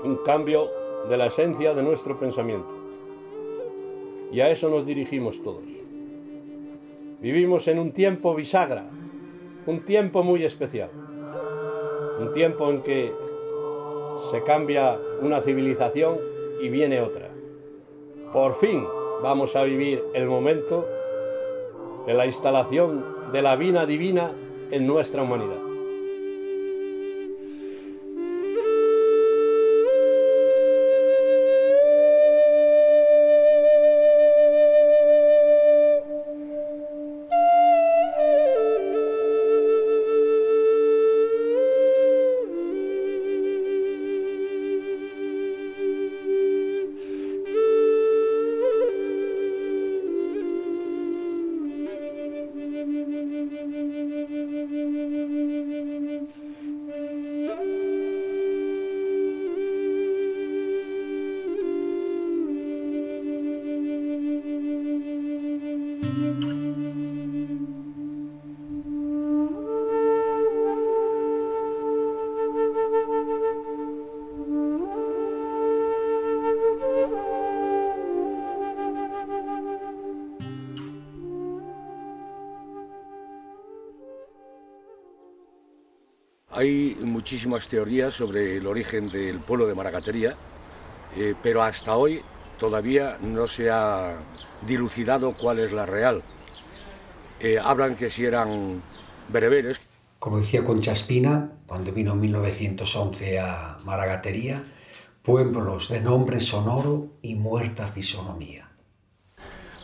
un cambio de la esencia de nuestro pensamiento. Y a eso nos dirigimos todos. Vivimos en un tiempo bisagra, un tiempo muy especial, un tiempo en que se cambia una civilización y viene otra. Por fin vamos a vivir el momento de la instalación de la vida divina en nuestra humanidad. Hay muchísimas teorías sobre el origen del pueblo de Maragatería, pero hasta hoy todavía no se ha dilucidado cuál es la real. Hablan que si eran bereberes. Como decía Concha Espina, cuando vino en 1911 a Maragatería, pueblos de nombre sonoro y muerta fisonomía.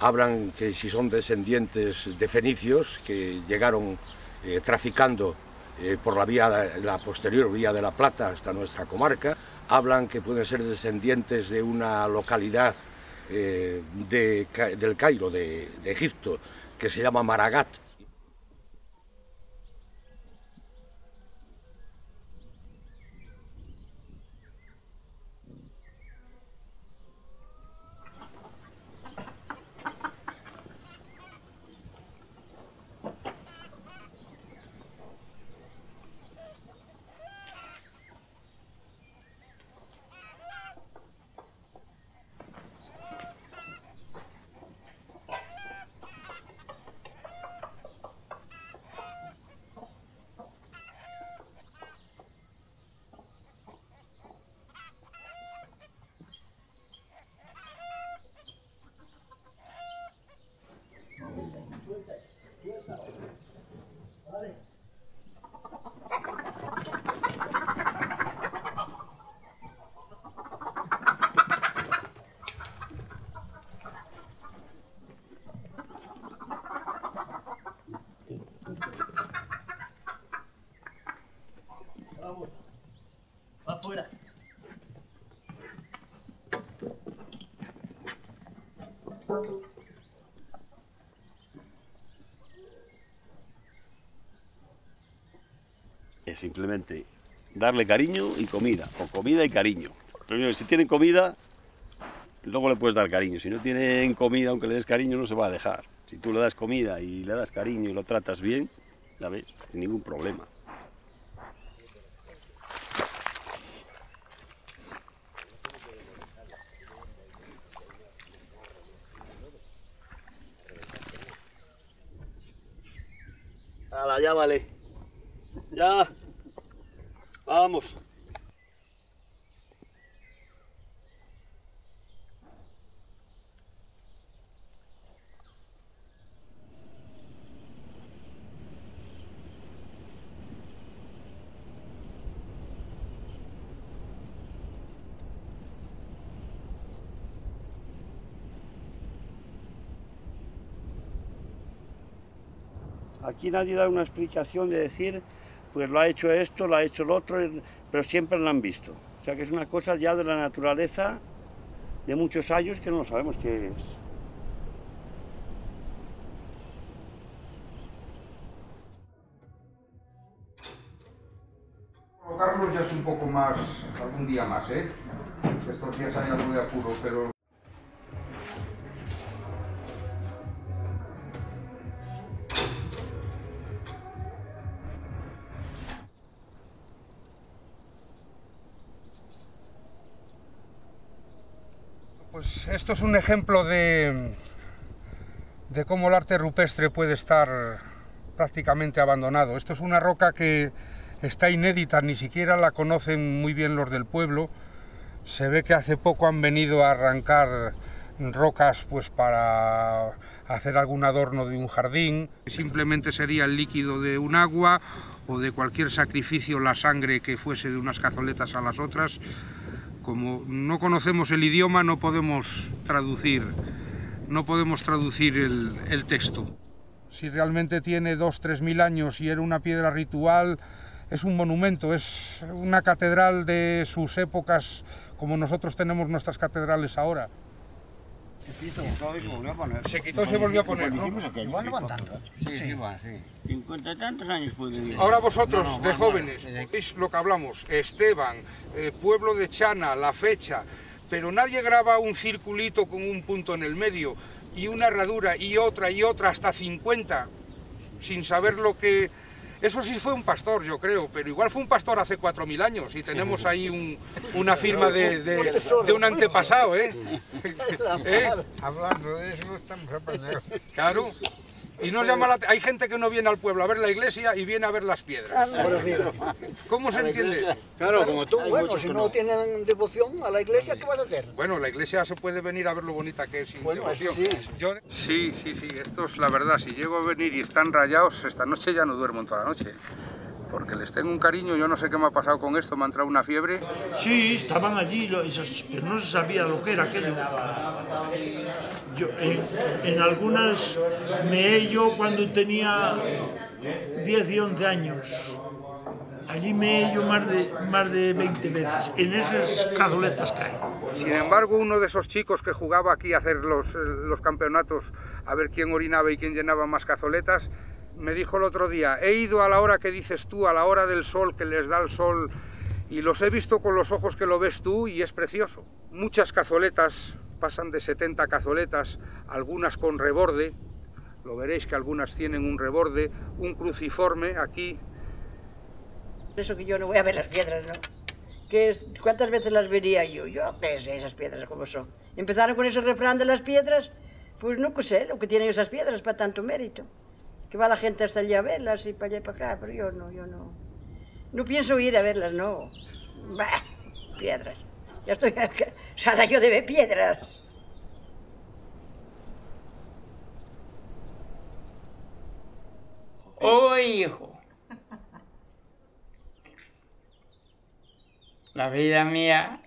Hablan que si son descendientes de fenicios que llegaron traficando por la posterior vía de la Plata hasta nuestra comarca. Hablan que pueden ser descendientes de una localidad del Cairo, de Egipto, que se llama Maragat. Vamos, va afuera. Es simplemente darle cariño y comida, o comida y cariño. Primero, si tienen comida, luego le puedes dar cariño. Si no tienen comida, aunque le des cariño, no se va a dejar. Si tú le das comida y le das cariño y lo tratas bien, ¿sabes? Sin ningún problema. ¡Hala, ya vale! ¡Ya! ¡Vamos! Aquí nadie da una explicación de decir, pues lo ha hecho esto, lo ha hecho el otro, pero siempre lo han visto. O sea que es una cosa ya de la naturaleza de muchos años que no sabemos qué es. Colocarlos ya es un poco más, algún día más, ¿eh? Estos días hay algo de apuro, pero... Pues esto es un ejemplo de cómo el arte rupestre puede estar prácticamente abandonado. Esto es una roca que está inédita, ni siquiera la conocen muy bien los del pueblo. Se ve que hace poco han venido a arrancar rocas pues para hacer algún adorno de un jardín. Simplemente sería el líquido de un agua o de cualquier sacrificio, la sangre que fuese de unas cazoletas a las otras. Como no conocemos el idioma, no podemos traducir el texto. Si realmente tiene 2.000 o 3.000 años y era una piedra ritual, es un monumento, es una catedral de sus épocas, como nosotros tenemos nuestras catedrales ahora. Se quitó y se volvió a poner. Se quitó y se volvió a poner, ¿no? Igual no van tanto. Sí, van, sí. 50 y tantos años pueden vivir. Ahora vosotros, de jóvenes, veis lo que hablamos, Esteban, pueblo de Chana, la fecha, pero nadie graba un circulito con un punto en el medio y una herradura y otra hasta 50, sin saber lo que... Eso sí fue un pastor, yo creo, pero igual fue un pastor hace 4.000 años y tenemos ahí una firma de un antepasado, ¿eh? Hablando de eso estamos aprendiendo. Claro. Y nos llama hay gente que no viene al pueblo a ver la iglesia y viene a ver las piedras. ¿Cómo se entiende? Claro, como tú. Bueno, si no tienen devoción a la iglesia, ¿qué van a hacer? Bueno, la iglesia se puede venir a ver lo bonita que es sin devoción. Sí. Sí, esto es la verdad. Si llego a venir y están rayados, esta noche ya no duermo toda la noche. Porque les tengo un cariño, yo no sé qué me ha pasado con esto, me ha entrado una fiebre. Sí, estaban allí, pero no se sabía lo que era aquello. Yo, en algunas me he yo cuando tenía 10 y 11 años. Allí me he yo más de 20 veces, en esas cazoletas que hay. Sin embargo, uno de esos chicos que jugaba aquí a hacer los campeonatos, a ver quién orinaba y quién llenaba más cazoletas, me dijo el otro día, he ido a la hora que dices tú, a la hora del sol, que les da el sol, y los he visto con los ojos que lo ves tú y es precioso. Muchas cazoletas, pasan de 70 cazoletas, algunas con reborde, lo veréis que algunas tienen un reborde, un cruciforme aquí. Eso que yo no voy a ver las piedras, ¿no? ¿Cuántas veces las vería yo? Yo qué sé esas piedras cómo son. Empezaron con ese refrán de las piedras, pues no sé lo que tienen esas piedras para tanto mérito. Que va la gente hasta allí a verlas y para allá y para acá, pero yo no. No pienso ir a verlas, no. Bah, piedras. Ya estoy cansada yo de ver piedras. Oh, hijo. La vida mía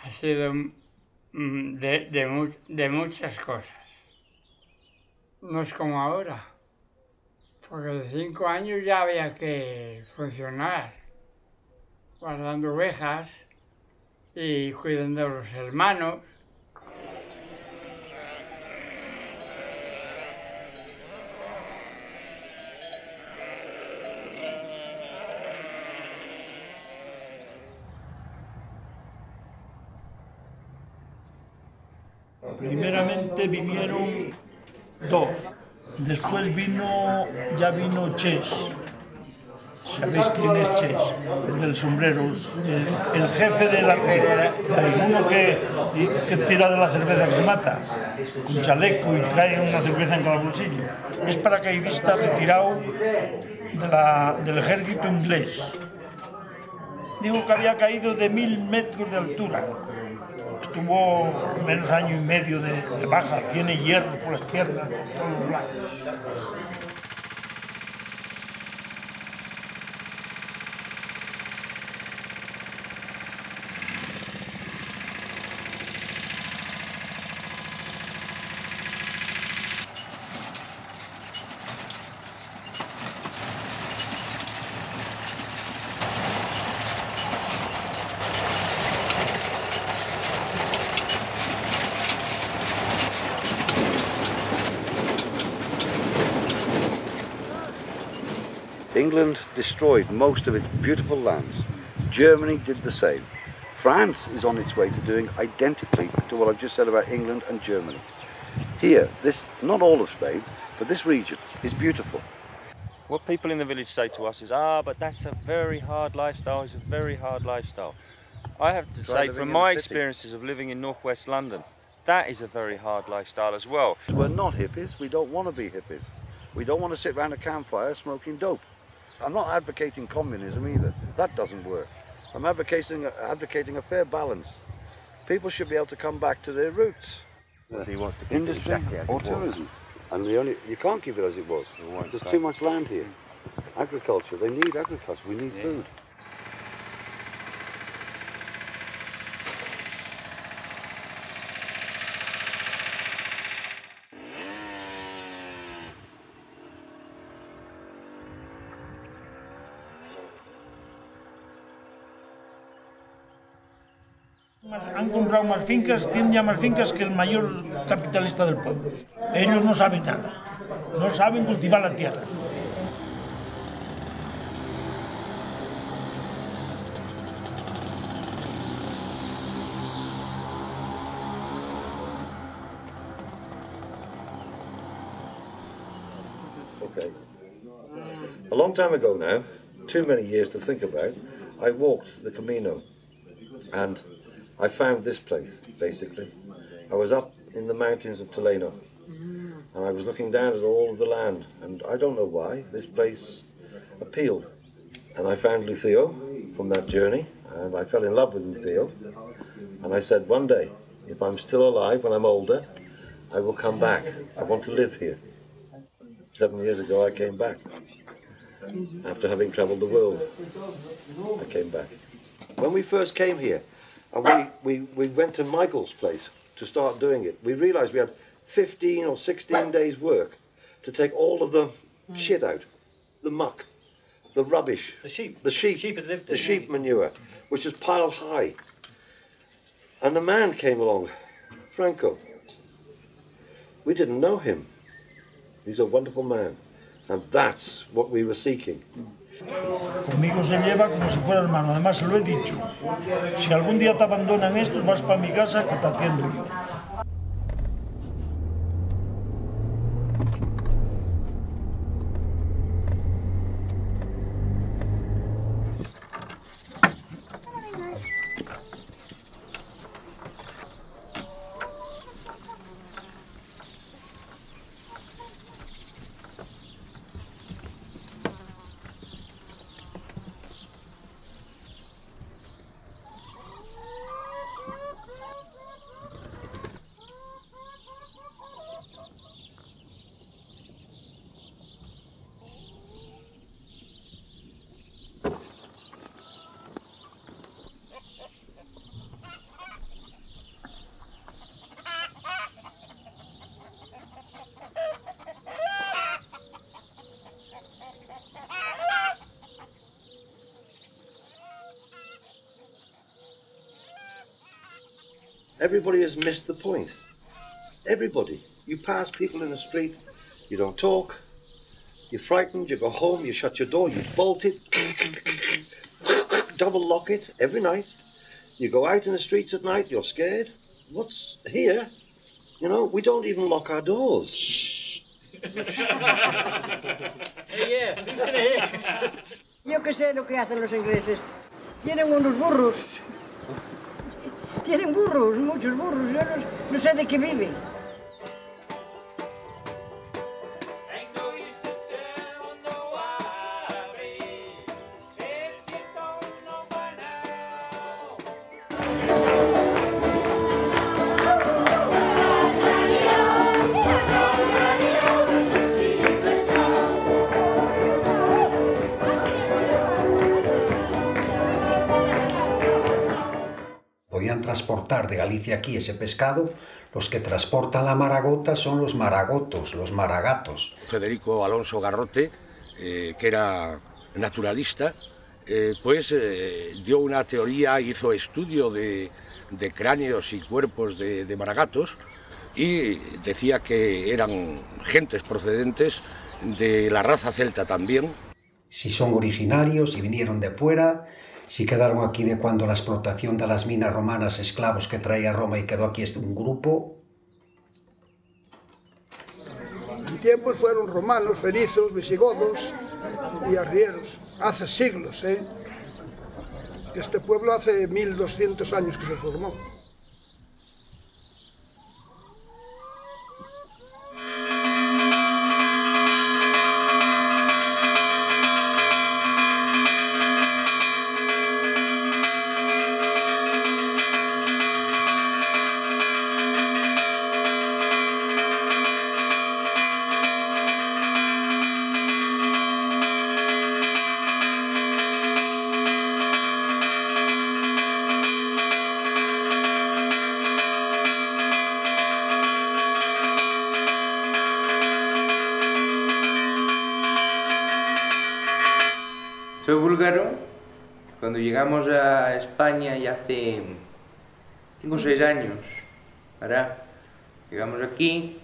ha sido de muchas cosas. No es como ahora, porque de 5 años ya había que funcionar, guardando ovejas y cuidando a los hermanos. Primeramente vinieron 2, después ya vino Ches. ¿Sabéis quién es Ches? El del sombrero, el jefe de la cerveza. Hay uno que tira de la cerveza que se mata, con chaleco y cae una cerveza en cada bolsillo. Es paracaidista retirado del ejército inglés. Digo que había caído de 1000 metros de altura. Estuvo menos año y medio de baja, tiene hierro por las piernas, por todos los lados. England destroyed most of its beautiful lands. Germany did the same. France is on its way to doing identically to what I've just said about England and Germany. Here, not all of Spain, but this region is beautiful. What people in the village say to us is, but that's a very hard lifestyle, it's a very hard lifestyle. I have to say, from my experiences of living in northwest London, that is a very hard lifestyle as well. We're not hippies, we don't want to be hippies. We don't want to sit around a campfire smoking dope. I'm not advocating communism either, that doesn't work. I'm advocating a fair balance. People should be able to come back to their roots. Industry or tourism. And you can't keep it as it was. There's too much land here. Agriculture, they need agriculture, we need food. Han comprado más fincas, tienen ya más fincas que el mayor capitalista del pueblo. Ellos no saben nada, no saben cultivar la tierra. Okay. A long time ago now, too many years to think about, I walked the Camino and I found this place, basically. I was up in the mountains of Toledo and I was looking down at all of the land, and I don't know why, this place appealed. And I found Lucio from that journey, and I fell in love with Lucio. And I said, one day, if I'm still alive when I'm older, I will come back. I want to live here. 7 years ago I came back. After having travelled the world, I came back. When we first came here, and we went to Michael's place to start doing it, we realised we had 15 or 16 days work to take all of the shit out, the muck, the rubbish, the sheep manure, which is piled high. And a man came along, Franco. We didn't know him. He's a wonderful man, and that's what we were seeking. Conmigo se lleva como si fuera hermano, además se lo he dicho. Si algún día te abandonan estos, vas para mi casa que te atiendo yo. Everybody has missed the point. Everybody. You pass people in the street, you don't talk, you're frightened, you go home, you shut your door, you bolt it, double lock it every night. You go out in the streets at night, you're scared. What's here? You know, we don't even lock our doors. Yo que sé lo que hacen los ingleses. Tienen unos burros. Tienen burros, muchos burros. Yo no sé de qué viven. Podían transportar de Galicia aquí ese pescado. Los que transportan la maragota son los maragotos, los maragatos. Federico Alonso Garrote, que era naturalista, dio una teoría, hizo estudio de cráneos y cuerpos de maragatos y decía que eran gentes procedentes de la raza celta también. Si son originarios, si vinieron de fuera, si quedaron aquí de cuando la explotación de las minas romanas, esclavos que traía Roma y quedó aquí un grupo. En tiempos fueron romanos, fenicios, visigodos y arrieros, hace siglos, Este pueblo hace 1200 años que se formó. Soy búlgaro. Cuando llegamos a España ya hace 5 o 6 años, ¿verdad? Llegamos aquí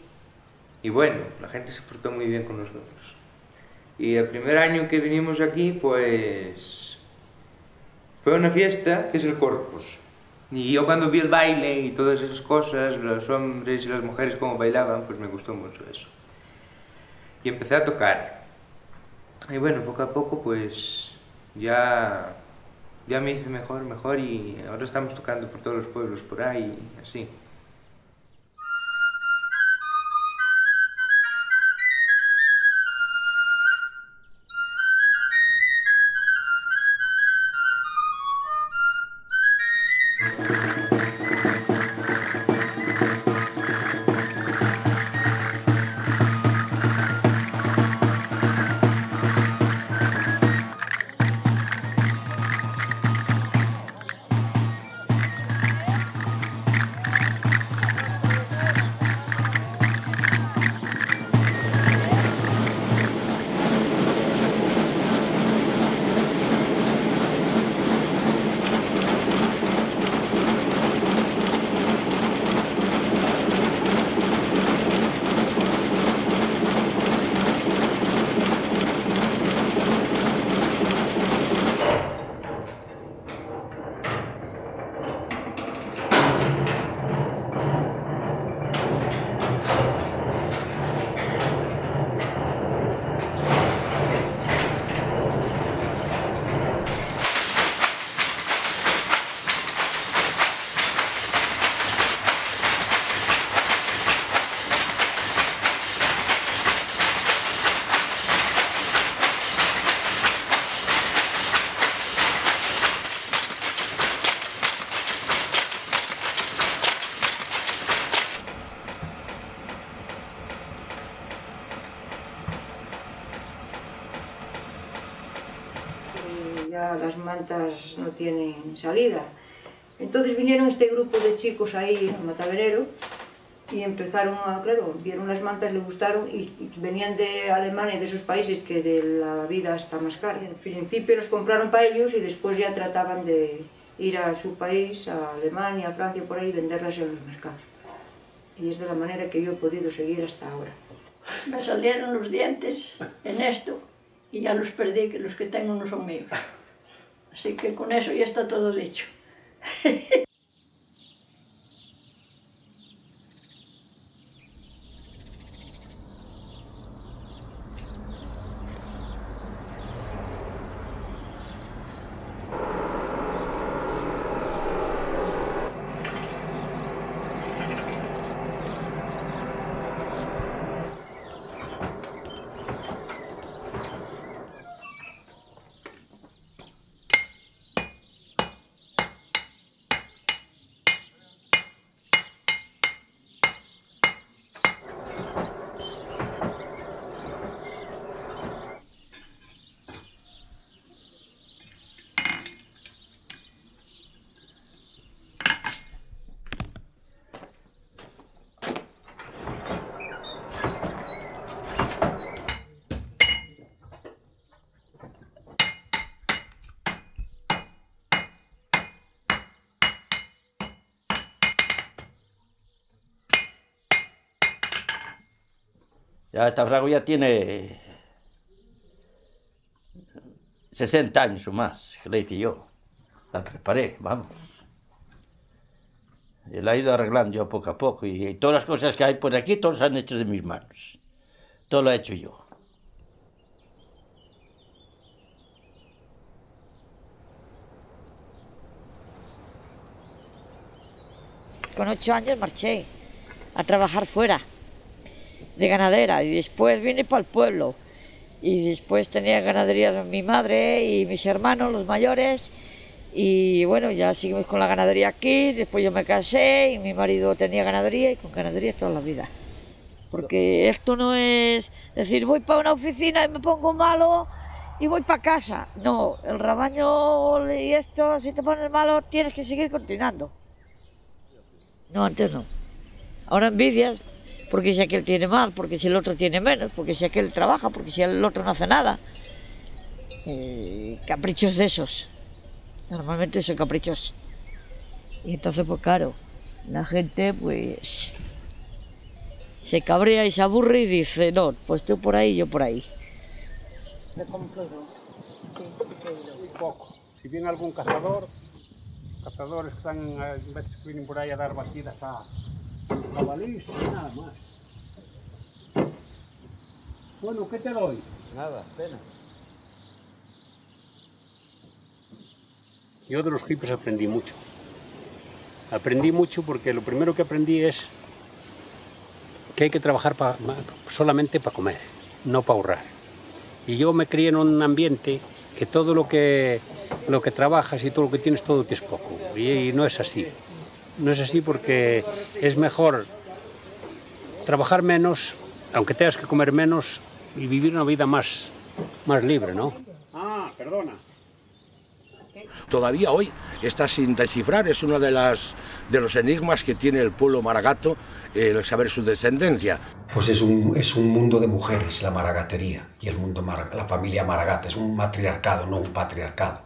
y bueno, la gente se portó muy bien con nosotros. Y el primer año que vinimos aquí, pues fue una fiesta que es el Corpus. Y yo cuando vi el baile y todas esas cosas, los hombres y las mujeres cómo bailaban, pues me gustó mucho eso. Y empecé a tocar. Y bueno, poco a poco pues ya me hice mejor y ahora estamos tocando por todos los pueblos por ahí y así. Ya las mantas no tienen salida. Entonces vinieron este grupo de chicos ahí en Matavenero y empezaron a, claro, vieron las mantas, les gustaron y venían de Alemania y de esos países que de la vida está más cara. En principio los compraron para ellos y después ya trataban de ir a su país, a Alemania, a Francia, por ahí, y venderlas en los mercados. Y es de la manera que yo he podido seguir hasta ahora. Me salieron los dientes en esto y ya los perdí, que los que tengo no son míos. Así que con eso ya está todo dicho. Ya esta fragua ya tiene 60 años o más, que la hice yo. La preparé, vamos. Y la he ido arreglando yo poco a poco. Y todas las cosas que hay por aquí, todos han hecho de mis manos. Todo lo he hecho yo. con 8 años marché a trabajar fuera, de ganadera, y después vine para el pueblo. Y después tenía ganadería mi madre y mis hermanos, los mayores, y bueno, ya seguimos con la ganadería aquí. Después yo me casé y mi marido tenía ganadería, y con ganadería toda la vida. Porque esto no es decir, voy para una oficina y me pongo malo y voy para casa. No, el rebaño y esto, si te pones malo, tienes que seguir continuando. No, antes no. Ahora envidias, porque si aquel tiene más, porque si el otro tiene menos, porque si aquel trabaja, porque si el otro no hace nada. Caprichos de esos. Normalmente son caprichos. Y entonces, pues claro, la gente pues se cabrea y se aburre y dice, no, pues tú por ahí, yo por ahí. Muy poco. Si viene algún cazador, cazadores que están, a veces vienen por ahí a dar batidas a jabalís y nada más. Bueno, ¿qué te doy? Nada, pena. Yo de los hippies aprendí mucho. Aprendí mucho porque lo primero que aprendí es que hay que trabajar solamente para comer, no para ahorrar. Y yo me crié en un ambiente que todo lo que trabajas y todo lo que tienes, todo te es poco. Y no es así. No es así porque es mejor trabajar menos, aunque tengas que comer menos, y vivir una vida más libre, ¿no? Ah, perdona. Todavía hoy está sin descifrar, es uno de los enigmas que tiene el pueblo maragato, el saber su descendencia. Pues es un mundo de mujeres, la maragatería, y el mundo la familia Maragata, es un matriarcado, no un patriarcado.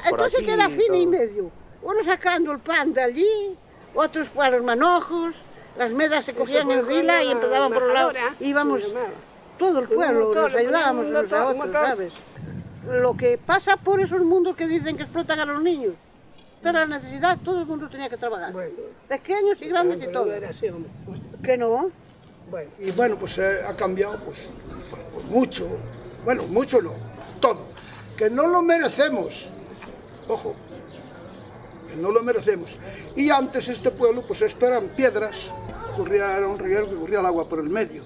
Entonces que era cine y medio, uno sacando el pan de allí, otros para los manojos, las medas se cogían en fila y empezaban por un lado, íbamos todo el pueblo, nos ayudábamos unos a otros, ¿sabes? Lo que pasa por esos mundos que dicen que explotan a los niños, toda la necesidad, todo el mundo tenía que trabajar, pequeños y grandes y todo. ¿Que no? Y bueno, pues ha cambiado pues mucho, bueno, mucho no, todo, que no lo merecemos, ojo, que no lo merecemos. Y antes este pueblo, pues esto eran piedras, era un río que corría el agua por el medio.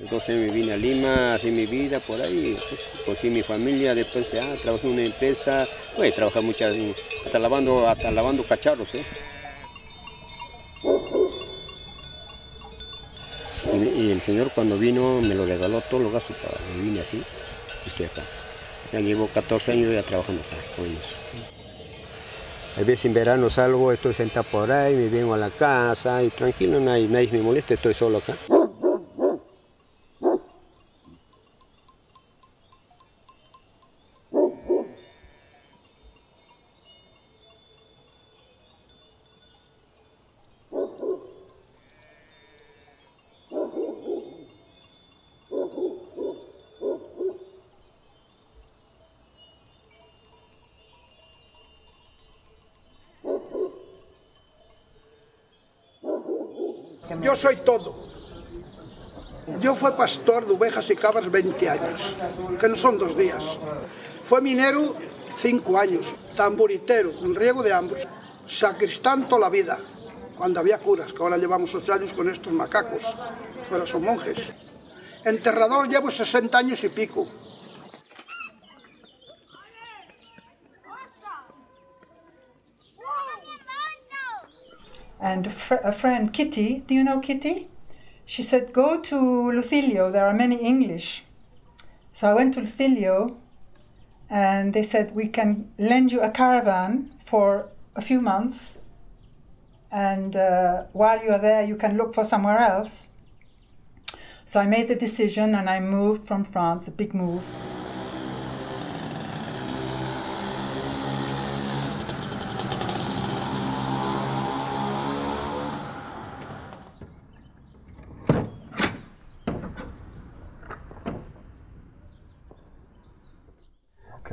Entonces me vine a Lima, así mi vida por ahí, pues, conocí mi familia, después trabajé en una empresa, pues trabajé muchas, hasta lavando cacharros, Y el señor cuando vino me lo regaló todos los gastos, me vine así, estoy acá. Ya llevo 14 años ya trabajando acá con ellos. A veces en verano salgo, estoy sentado por ahí, me vengo a la casa y tranquilo, nadie me molesta, estoy solo acá. Yo soy todo. Yo fui pastor de ovejas y cabras 20 años, que no son 2 días. Fue minero 5 años, tamboritero, en riego de ambos, sacristán toda la vida, cuando había curas, que ahora llevamos 8 años con estos macacos, pero son monjes. Enterrador llevo 60 años y pico. And a friend, Kitty, do you know Kitty? She said, go to Lucilio, there are many English. So I went to Lucilio and they said, we can lend you a caravan for a few months and while you are there you can look for somewhere else. So I made the decision and I moved from France, a big move.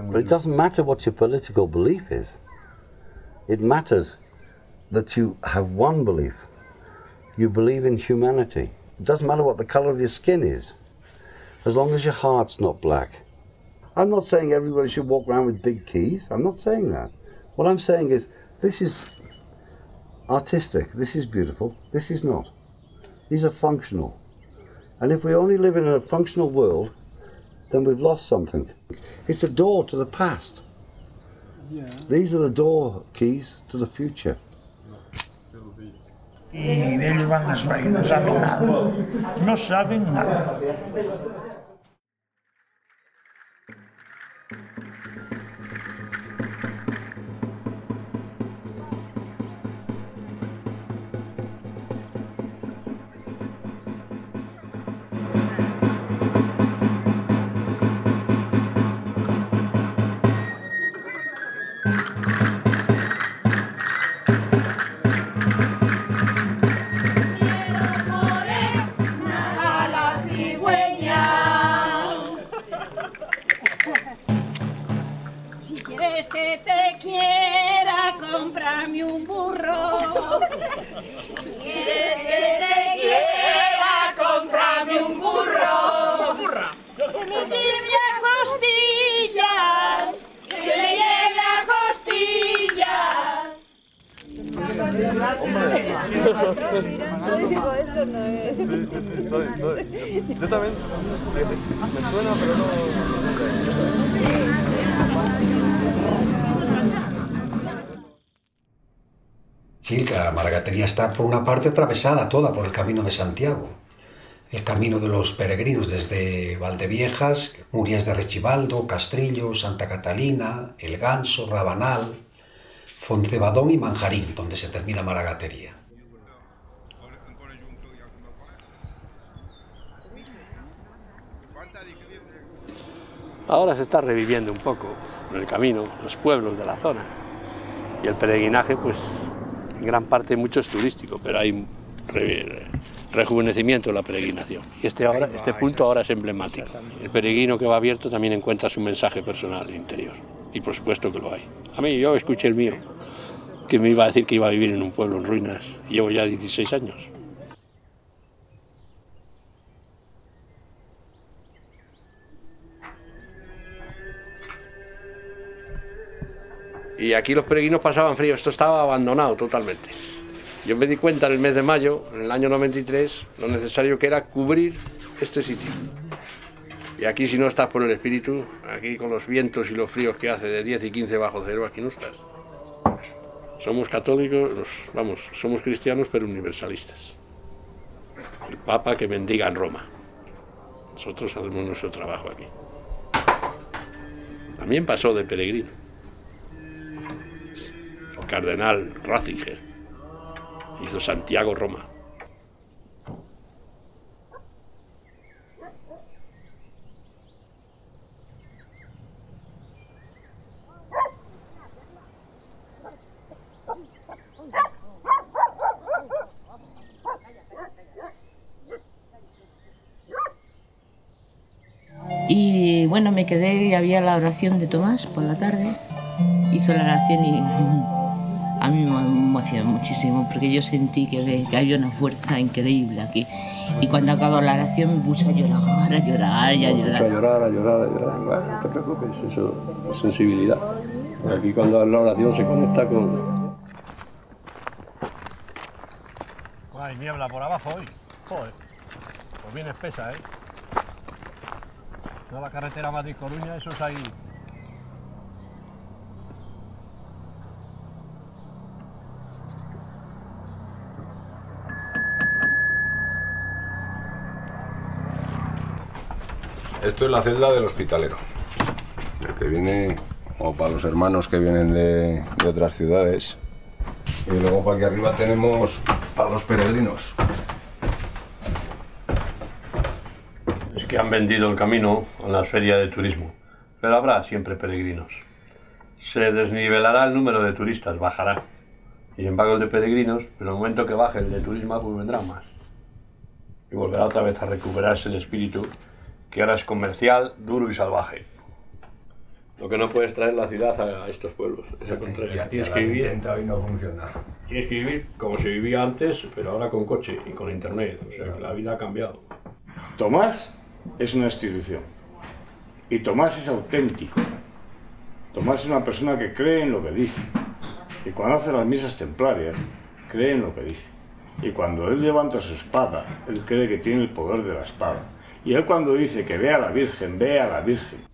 But it doesn't matter what your political belief is. It matters that you have one belief. You believe in humanity. It doesn't matter what the colour of your skin is, as long as your heart's not black. I'm not saying everybody should walk around with big keys. I'm not saying that. What I'm saying is, this is artistic, this is beautiful, this is not. These are functional. And if we only live in a functional world, then we've lost something. It's a door to the past. These are the door keys to the future. Y ellos van a España, no saben nada. No saben nada. Si quieres que te quiera, cómprame un burro. Si quieres que te quiera, cómprame un burro. Que me lleve a costillas. Que me lleve a costillas. Sí, soy. Yo también, me suena, pero no... Sí, la Maragatería está por una parte atravesada toda por el Camino de Santiago, el camino de los peregrinos desde Valdeviejas, Murias de Rechibaldo, Castrillo, Santa Catalina, El Ganso, Rabanal, Foncebadón y Manjarín, donde se termina Maragatería. Ahora se está reviviendo un poco el camino, los pueblos de la zona. Y el peregrinaje, pues, en gran parte mucho es turístico, pero hay rejuvenecimiento en la peregrinación. Y este punto ahora es emblemático. El peregrino que va abierto también encuentra su mensaje personal interior. Y por supuesto que lo hay. A mí, yo escuché el mío, que me iba a decir que iba a vivir en un pueblo en ruinas. Llevo ya 16 años. Y aquí los peregrinos pasaban frío, esto estaba abandonado totalmente. Yo me di cuenta en el mes de mayo, en el año 93, lo necesario que era cubrir este sitio. Y aquí, si no estás por el espíritu, aquí con los vientos y los fríos que hace de 10 y 15 bajo cero, aquí no estás. Somos católicos, somos cristianos, pero universalistas. El Papa que bendiga en Roma. Nosotros hacemos nuestro trabajo aquí. También pasó de peregrino. El cardenal Ratzinger hizo Santiago-Roma. Y bueno, me quedé y había la oración de Tomás por la tarde. Hizo la oración y a mí me emocionó muchísimo porque yo sentí que había una fuerza increíble aquí. Y cuando acabó la oración me puse a llorar, a llorar. Bueno, no te preocupes, eso es sensibilidad. Aquí cuando la oración se conecta con... Hay niebla por abajo hoy. Joder, pues bien espesa, ¿eh? Toda la carretera Madrid-Coruña, eso es ahí. Esto es la celda del hospitalero, el que viene, o para los hermanos que vienen de otras ciudades. Y luego para aquí arriba tenemos para los peregrinos. Es que han vendido el camino a la feria de turismo, pero habrá siempre peregrinos. Se desnivelará el número de turistas, bajará. Y en vagos de peregrinos, pero en el momento que baje el de turismo, pues vendrán más. Y volverá otra vez a recuperarse el espíritu, que ahora es comercial, duro y salvaje. Lo que no puedes traer la ciudad a estos pueblos, es el contrario. Tienes que vivir, y no funciona. Tienes que vivir como se vivía antes, pero ahora con coche y con internet. O sea, que la vida ha cambiado. Tomás es una institución. Y Tomás es auténtico. Tomás es una persona que cree en lo que dice. Y cuando hace las misas templarias, cree en lo que dice. Y cuando él levanta su espada, él cree que tiene el poder de la espada. Y él cuando dice que ve a la Virgen, ve a la Virgen.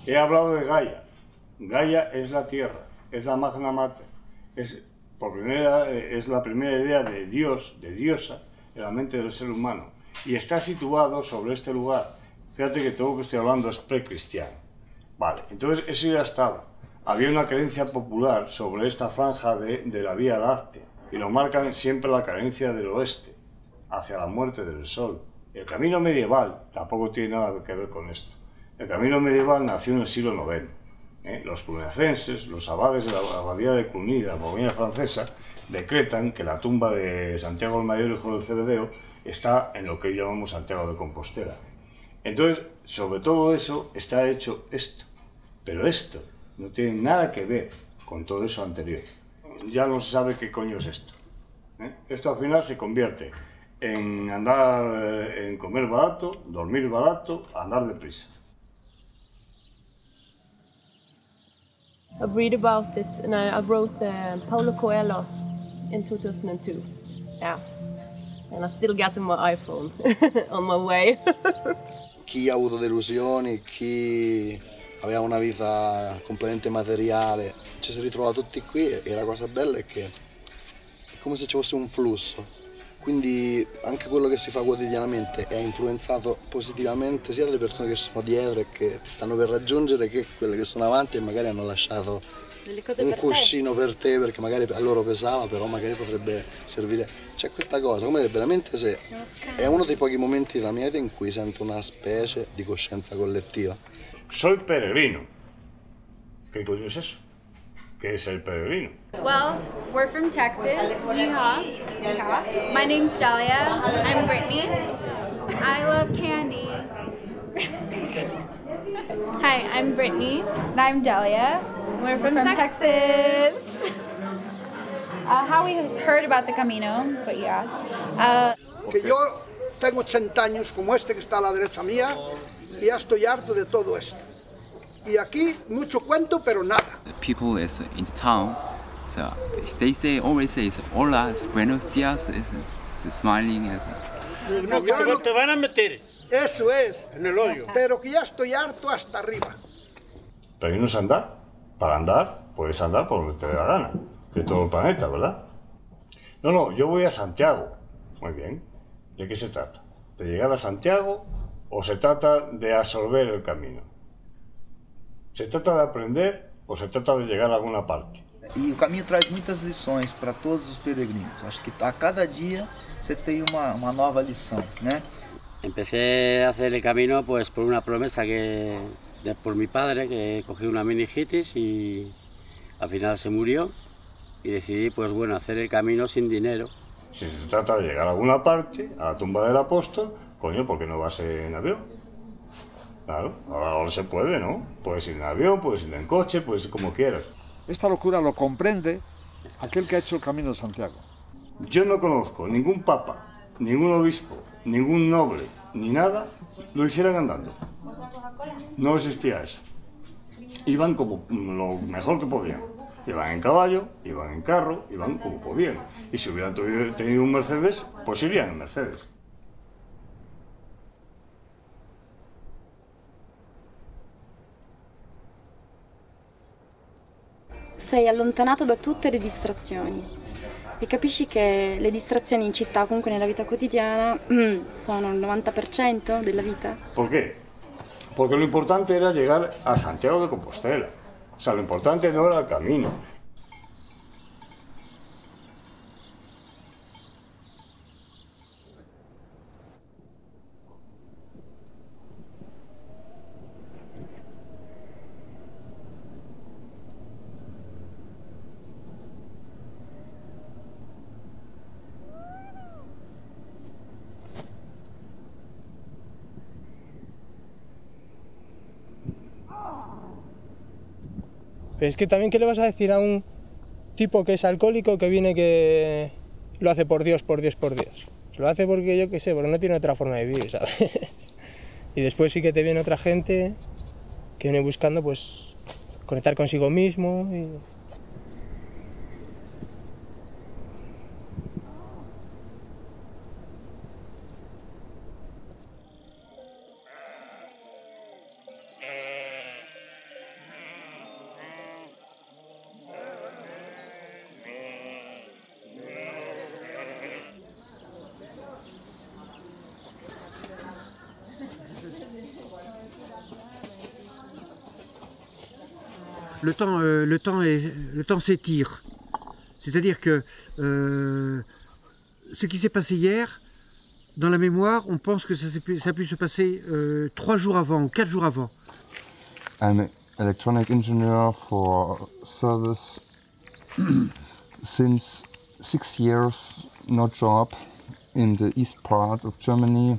He hablado de Gaia. Gaia es la tierra, es la magna mater, es la primera idea de Dios, de diosa, en la mente del ser humano. Y está situado sobre este lugar. Fíjate que todo lo que estoy hablando es precristiano. Vale, entonces eso ya estaba. Había una creencia popular sobre esta franja de la Vía Láctea. Y lo marcan siempre la creencia del oeste, hacia la muerte del sol. El camino medieval tampoco tiene nada que ver con esto. El camino medieval nació en el siglo IX. Los cluniacenses, los abades de la abadía de Cluny, de la Borgoña francesa, decretan que la tumba de Santiago el Mayor, hijo del Cebedeo, está en lo que llamamos Santiago de Compostela. Entonces, sobre todo eso está hecho esto. Pero esto no tiene nada que ver con todo eso anterior. Ya no se sabe qué coño es esto. Esto al final se convierte en andar, en comer barato, dormir barato, andar deprisa. I've read about this and I wrote Paulo Coelho in 2002. Yeah. And I still got my iPhone on my way. Chi ha avuto delusioni, chi aveva una vita completamente materiale, ci si ritrova tutti qui e la cosa bella è che è come se ci fosse un flusso. Quindi anche quello che si fa quotidianamente è influenzato positivamente sia dalle persone che sono dietro e che ti stanno per raggiungere che quelle che sono avanti e magari hanno lasciato un cuscino per te perché magari a loro pesava, però magari potrebbe servire. C'è questa cosa, come veramente se è uno dei pochi momenti della mia vita in cui sento una specie di coscienza collettiva. Soy peregrino. ¿Qué coño es eso? ¿Qué es el peregrino? Well, we're from Texas. Yeehaw. My name's Dahlia. I'm Brittany. I love candy. Hi, I'm Brittany. And I'm Dahlia. We're from Texas. How we heard about the Camino, that's what you asked. Que yo tengo 80 años como este que está a la derecha mía y ya estoy harto de todo esto. Y aquí mucho cuento, pero nada. People is in town, so they say always say hola, buenos días, is smiling. No, que te van a meter. Eso es. En el hoyo. Pero que ya estoy harto hasta arriba. Pero no es andar. Para andar, puedes andar por donde te dé la gana. De todo el planeta, ¿verdad? No, yo voy a Santiago. Muy bien. ¿De qué se trata? ¿De llegar a Santiago o se trata de absorber el camino? ¿Se trata de aprender ou se trata de chegar a alguma parte? E o caminho traz muitas lições para todos os peregrinos. Acho que a cada dia você tem uma nova lição, né? Empecé a hacer el camino pues por una promesa por mi padre, que cogió una meningitis y al final se murió y decidí pues bueno hacer el camino sin dinero. Si se trata de llegar a alguna parte, a la tumba del apóstol, coño, ¿por qué no vas en avión? Claro, ahora se puede, ¿no? Puedes ir en avión, puedes ir en coche, puedes ir como quieras. Esta locura lo comprende aquel que ha hecho el Camino de Santiago. Yo no conozco ningún papa, ningún obispo, ningún noble, ni nada, lo hicieran andando. No existía eso. Iban como lo mejor que podían. Iban en caballo, iban en carro, iban como podían. Y si hubieran tenido un Mercedes, pues irían en Mercedes. Sei allontanato da tutte le distrazioni e capisci che le distrazioni in città, comunque nella vita quotidiana, sono il 90% della vita. Perché? Porque lo importante era llegar a Santiago de Compostela. O sea, lo importante no era el camino. Pero es que también, ¿qué le vas a decir a un tipo que es alcohólico que viene que lo hace por Dios, por Dios, por Dios? Lo hace porque yo qué sé, porque no tiene otra forma de vivir, ¿sabes? Y después sí que te viene otra gente que viene buscando pues conectar consigo mismo y... Le temps s'étire. C'est-à-dire que ce qui s'est passé hier, dans la mémoire, on pense que ça a pu se passer 3 jours avant ou 4 jours avant. I'm an electronic engineer for service. Since 6 years, no job in the east part of Germany.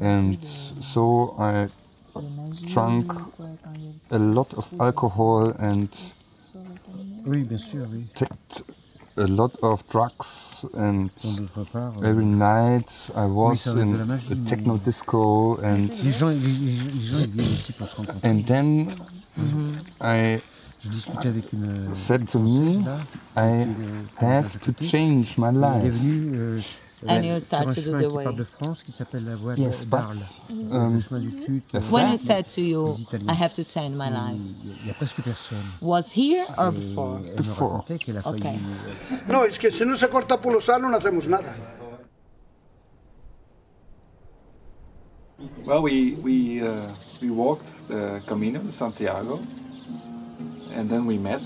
And so I drank a lot of alcohol and took a lot of drugs, and every night I was in a techno disco, and then I said to me, I have to change my life. And you start to do the way. Yes, but when you said to you, I have to change my life, was here or before? Before. Okay. No, es que si no se corta por lo sano no hacemos nada. Well, we walked the Camino de Santiago, and then we met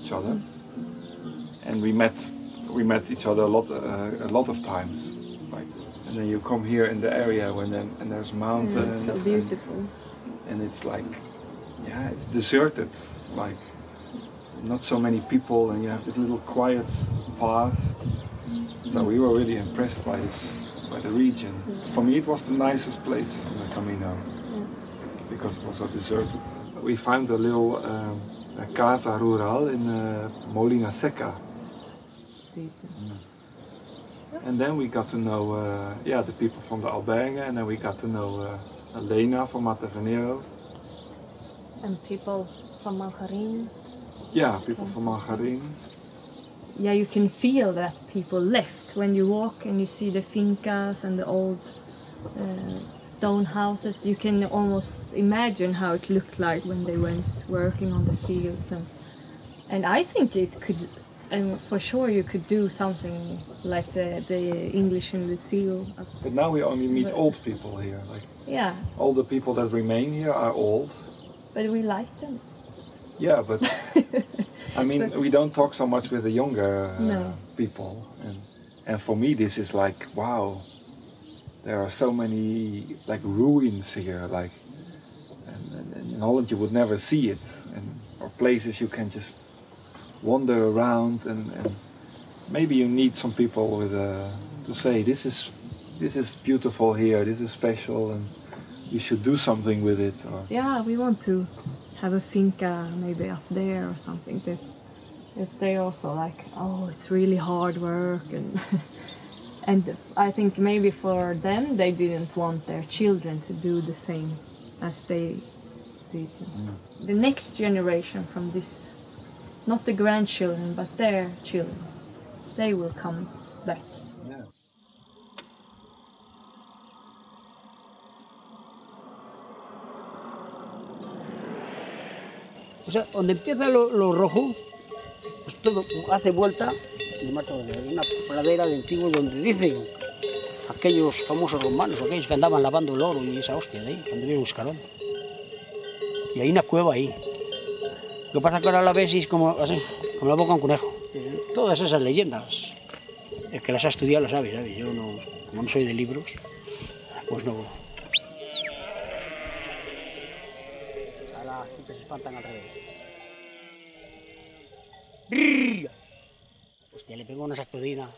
each other, and we met each other a lot of times. Like, and then you come here in the area and there's mountains. So beautiful. And it's like, yeah, it's deserted. Like, not so many people, and you have this little quiet path. So we were really impressed by the region. For me, it was the nicest place on the Camino because it was so deserted. We found a little casa rural in Molina Seca. And then we got to know the people from the Albergue, and then we got to know Elena from Montenegro. And people from Manjarin. Yeah, people from Manjarin. Yeah, you can feel that people left when you walk and you see the fincas and the old stone houses. You can almost imagine how it looked like when they went working on the fields. And I think it could, and for sure you could do something like the English in the seal. But now we only meet old people here. Like, yeah. All the people that remain here are old. But we like them. Yeah, but I mean, we don't talk so much with the younger people. And for me, this is like, wow, there are so many like ruins here, like, and in Holland you would never see it, or places you can just wander around, and maybe you need some people with to say this is beautiful here, this is special, and you should do something with it. Or... Yeah, we want to have a finca maybe up there or something. That they also like, oh, it's really hard work, and and I think maybe for them they didn't want their children to do the same as they did. The next generation from this. Not the grandchildren, but their children. They will come back. Yeah. O sea, donde empieza lo rojo, pues todo hace vuelta y mata una pradera de antiguo donde dicen aquellos famosos romanos, aquellos que andaban lavando el oro y esa hostia de ahí, cuando vieron Buscarón. Y hay una cueva ahí. Lo que pasa es que ahora la ves y es como, así, como la boca de un conejo. Todas esas leyendas, el que las ha estudiado lo sabe, ¿sabes? Yo no, como no soy de libros, pues no. Ahora siempre se espantan al revés. Hostia, le pegó una sacudida.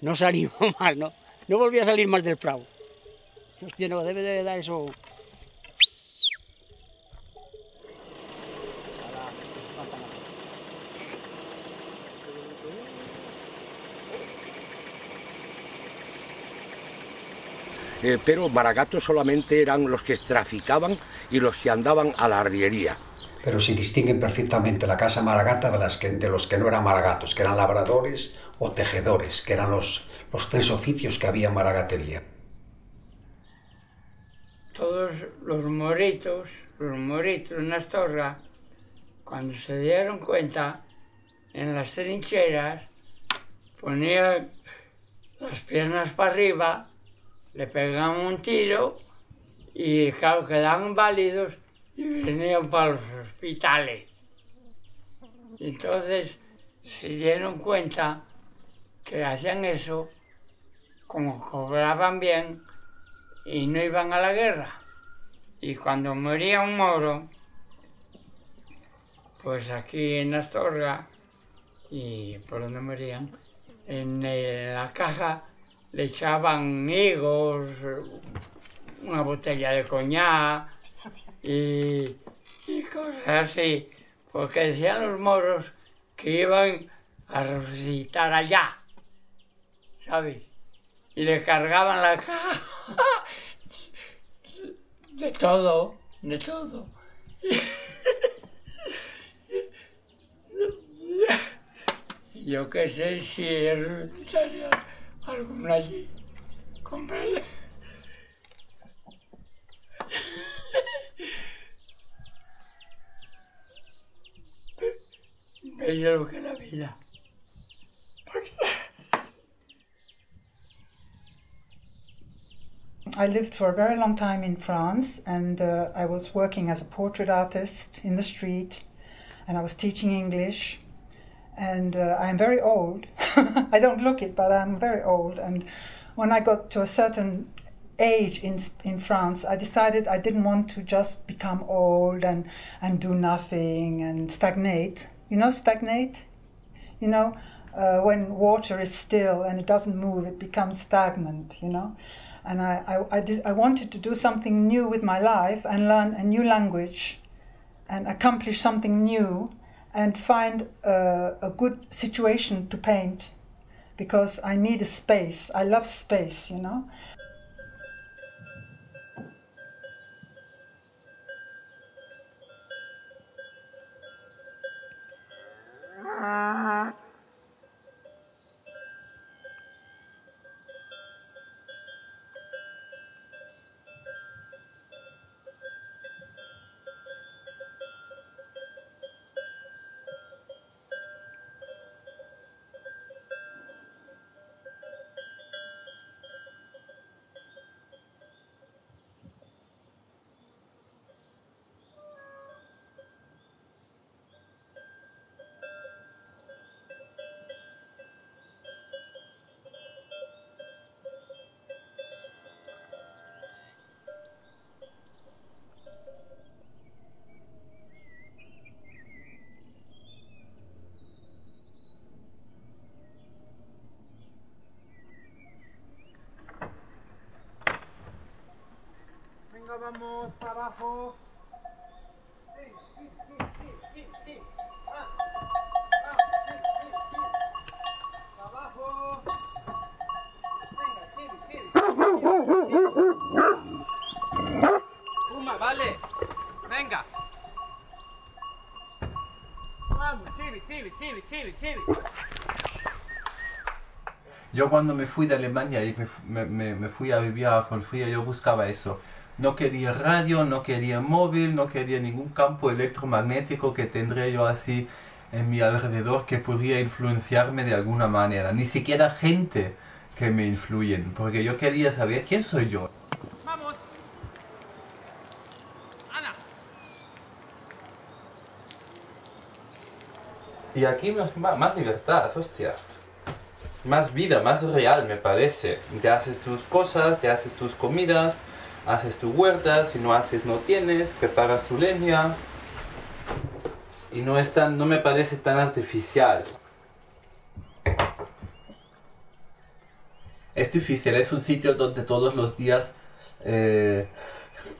No salió más, ¿no? No volví a salir más del prado. Hostia, no, debe de dar eso. pero maragatos solamente eran los que traficaban y los que andaban a la arriería. Pero sí distinguen perfectamente la casa maragata de los que no eran maragatos, que eran labradores o tejedores, que eran los 3 oficios que había en maragatería. Todos los moritos en Astorga, cuando se dieron cuenta, en las trincheras, ponían las piernas para arriba, le pegaban un tiro y claro, quedaban válidos y venían para los hospitales. Entonces se dieron cuenta que hacían eso como cobraban bien y no iban a la guerra. Y cuando moría un moro, pues aquí en Astorga, y por donde morían, en la caja le echaban higos, una botella de coñac y cosas así, porque decían los moros que iban a resucitar allá, ¿sabes? Y le cargaban la caja de todo, de todo. Yo qué sé si estaría alguna allí. Comprende. Bello lo que es la vida. I lived for a very long time in France, and I was working as a portrait artist in the street, and I was teaching English. And I'm very old. I don't look it, but I'm very old. And when I got to a certain age in France, I decided I didn't want to just become old and do nothing and stagnate. You know, stagnate? You know, when water is still and it doesn't move, it becomes stagnant, you know? And I wanted to do something new with my life and learn a new language and accomplish something new and find a good situation to paint, because I need a space. I love space, you know. Vamos para abajo. Abajo. Venga, Puma, vale. Venga. Vamos, chivi. Yo cuando me fui de Alemania y me fui a vivir a Fonfría, yo buscaba eso. No quería radio, no quería móvil, no quería ningún campo electromagnético que tendré yo así en mi alrededor que podría influenciarme de alguna manera. Ni siquiera gente que me influyen, porque yo quería saber quién soy yo. Vamos. Ana. Y aquí más libertad, hostia. Más vida, más real me parece. Te haces tus cosas, te haces tus comidas, haces tu huerta, si no haces no tienes, preparas tu leña. Y no me parece tan artificial. Es difícil, es un sitio donde todos los días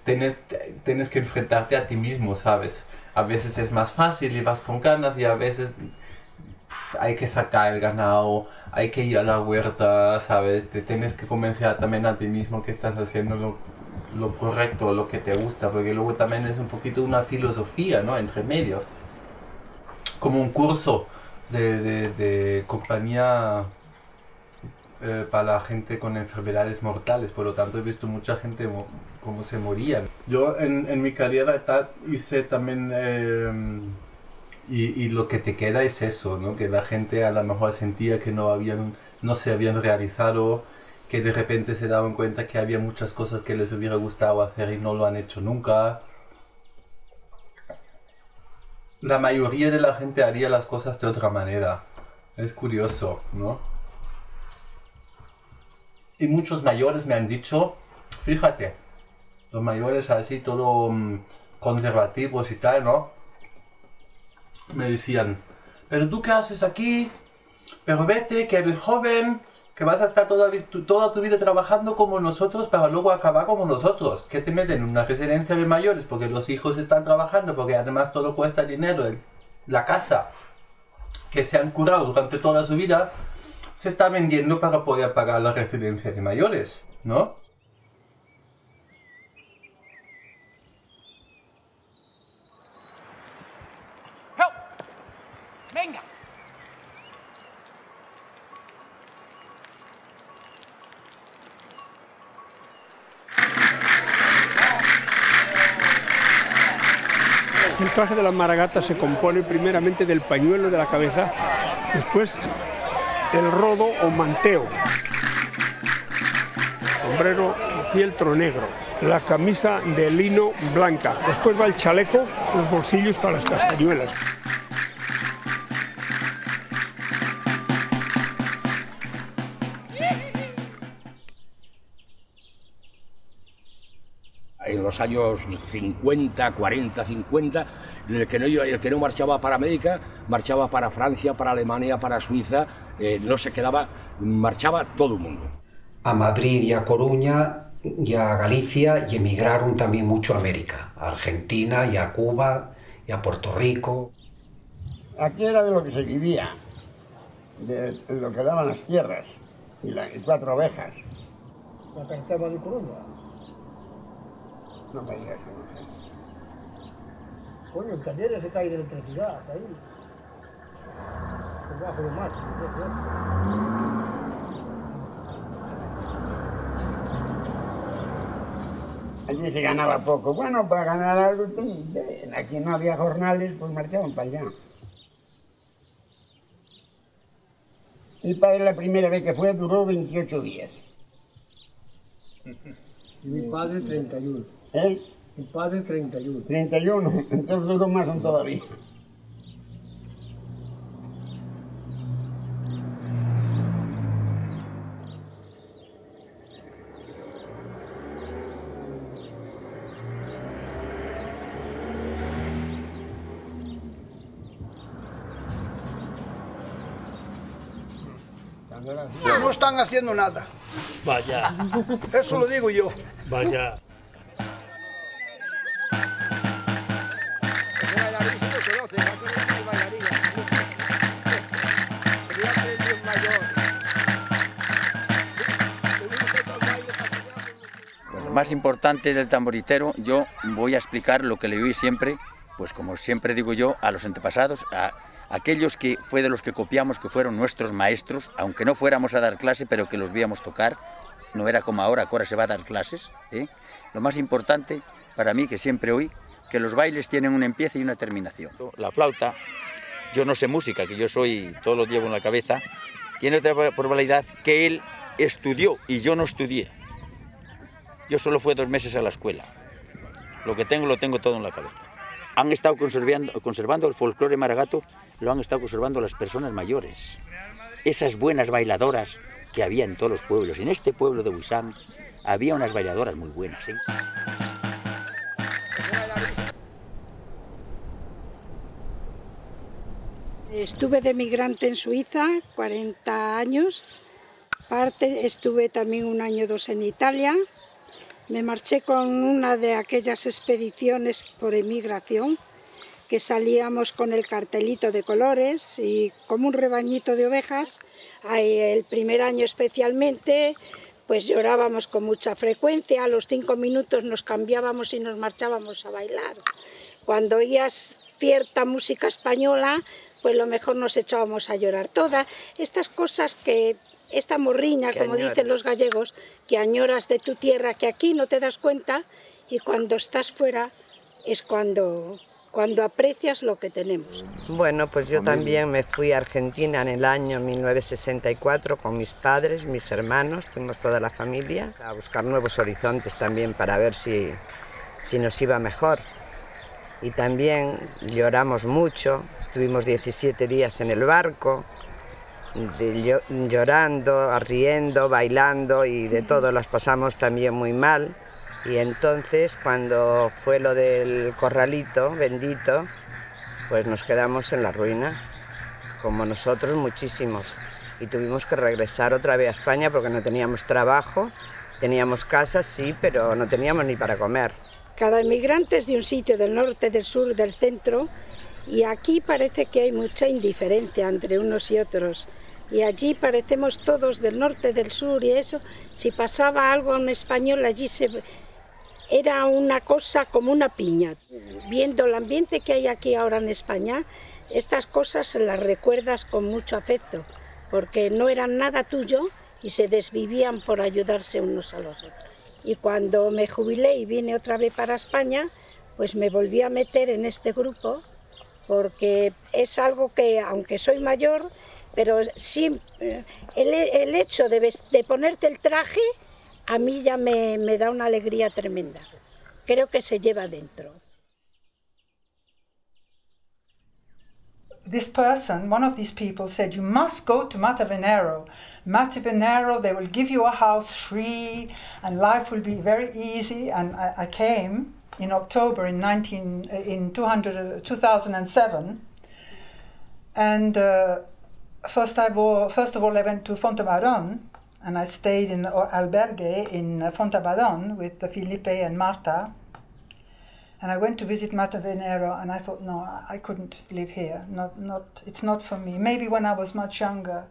tienes que enfrentarte a ti mismo, ¿sabes? A veces es más fácil y vas con ganas y a veces hay que sacar el ganado, hay que ir a la huerta, ¿sabes? Te tienes que convencer también a ti mismo que estás haciendo lo correcto, lo que te gusta, porque luego también es un poquito una filosofía, ¿no? Entre medios. Como un curso de compañía para la gente con enfermedades mortales, por lo tanto he visto mucha gente cómo se morían. Yo en mi carrera hice también, y lo que te queda es eso, ¿no? Que la gente a lo mejor sentía que no se habían realizado, que de repente se daban cuenta que había muchas cosas que les hubiera gustado hacer y no lo han hecho nunca. La mayoría de la gente haría las cosas de otra manera. Es curioso, ¿no? Y muchos mayores me han dicho, fíjate, los mayores así, todo conservativos y tal, ¿no? Me decían, pero tú qué haces aquí, pero vete, que eres joven, que vas a estar toda tu vida trabajando como nosotros para luego acabar como nosotros. ¿Qué te meten en una residencia de mayores? Porque los hijos están trabajando, porque además todo cuesta dinero. La casa que se han curado durante toda su vida se está vendiendo para poder pagar la residencia de mayores, ¿no? Venga. El traje de la maragata se compone primeramente del pañuelo de la cabeza, después el rodo o manteo, sombrero fieltro negro, la camisa de lino blanca, después va el chaleco, los bolsillos para las castañuelas. En los años 50, 40, 50, el que no marchaba para América, marchaba para Francia, para Alemania, para Suiza, no se quedaba, marchaba todo el mundo. A Madrid y a Coruña y a Galicia, y emigraron también mucho a América, a Argentina y a Cuba y a Puerto Rico. Aquí era de lo que se vivía, de lo que daban las tierras y 4 ovejas. ¿La cartera de Coruña? No me digas que no sé. Coño, en Talleres se cae de electricidad, ahí. Por bajo de mar. Allí se ganaba poco. Bueno, para ganar algo, aquí no había jornales, pues marchaban para allá. Mi padre la primera vez que fue duró 28 días. Y mi padre 31. ¿Eh? Mi padre 31. 31, entonces duró más aún todavía. No están haciendo nada. Vaya. Eso lo digo yo. Vaya. Bueno, lo más importante del tamboritero, yo voy a explicar lo que le oí siempre, pues como siempre digo yo, a los antepasados, a aquellos que fue de los que copiamos, que fueron nuestros maestros, aunque no fuéramos a dar clase, pero que los víamos tocar, no era como ahora, que ahora se va a dar clases, ¿eh? Lo más importante para mí, que siempre oí, que los bailes tienen un empiece y una terminación. La flauta, yo no sé música, que yo soy, todo lo llevo en la cabeza, tiene otra probabilidad que él estudió y yo no estudié. Yo solo fui 2 meses a la escuela. Lo que tengo, lo tengo todo en la cabeza. Han estado conservando el folclore maragato, lo han estado conservando las personas mayores. Esas buenas bailadoras que había en todos los pueblos. En este pueblo de Huizán había unas bailadoras muy buenas, ¿eh? Estuve de migrante en Suiza, 40 años. Estuve también 1 año o 2 en Italia. Me marché con una de aquellas expediciones por emigración que salíamos con el cartelito de colores y como un rebañito de ovejas. El primer año especialmente, pues llorábamos con mucha frecuencia, a los 5 minutos nos cambiábamos y nos marchábamos a bailar. Cuando oías cierta música española, pues lo mejor nos echábamos a llorar. Todas estas cosas que, esta morriña, como dicen los gallegos, que añoras de tu tierra, que aquí no te das cuenta, y cuando estás fuera es cuando aprecias lo que tenemos. Bueno, pues yo también me fui a Argentina en el año 1964 con mis padres, mis hermanos, fuimos toda la familia a buscar nuevos horizontes también para ver si nos iba mejor. Y también lloramos mucho, estuvimos 17 días en el barco, llorando, riendo, bailando y de todo, las pasamos también muy mal. Y entonces, cuando fue lo del corralito bendito, pues nos quedamos en la ruina, como nosotros muchísimos. Y tuvimos que regresar otra vez a España porque no teníamos trabajo, teníamos casa, sí, pero no teníamos ni para comer. Cada inmigrante es de un sitio, del norte, del sur, del centro, y aquí parece que hay mucha indiferencia entre unos y otros. Y allí parecemos todos del norte, del sur, y eso, si pasaba algo en español, allí era una cosa como una piña. Viendo el ambiente que hay aquí ahora en España, estas cosas se las recuerdas con mucho afecto, porque no eran nada tuyo y se desvivían por ayudarse unos a los otros. Y cuando me jubilé y vine otra vez para España, pues me volví a meter en este grupo, porque es algo que, aunque soy mayor, pero sí, el hecho de ponerte el traje, a mí ya me da una alegría tremenda. Creo que se lleva dentro. This person, one of these people, said, you must go to Mata Venero. Mata Venero, they will give you a house free and life will be very easy. And I came in October in 2007. And first of all, I went to Fontabaron, and I stayed in albergue in Fontabaron with Felipe and Marta. And I went to visit Mata Venero, and I thought, no, I couldn't live here. It's not for me. Maybe when I was much younger.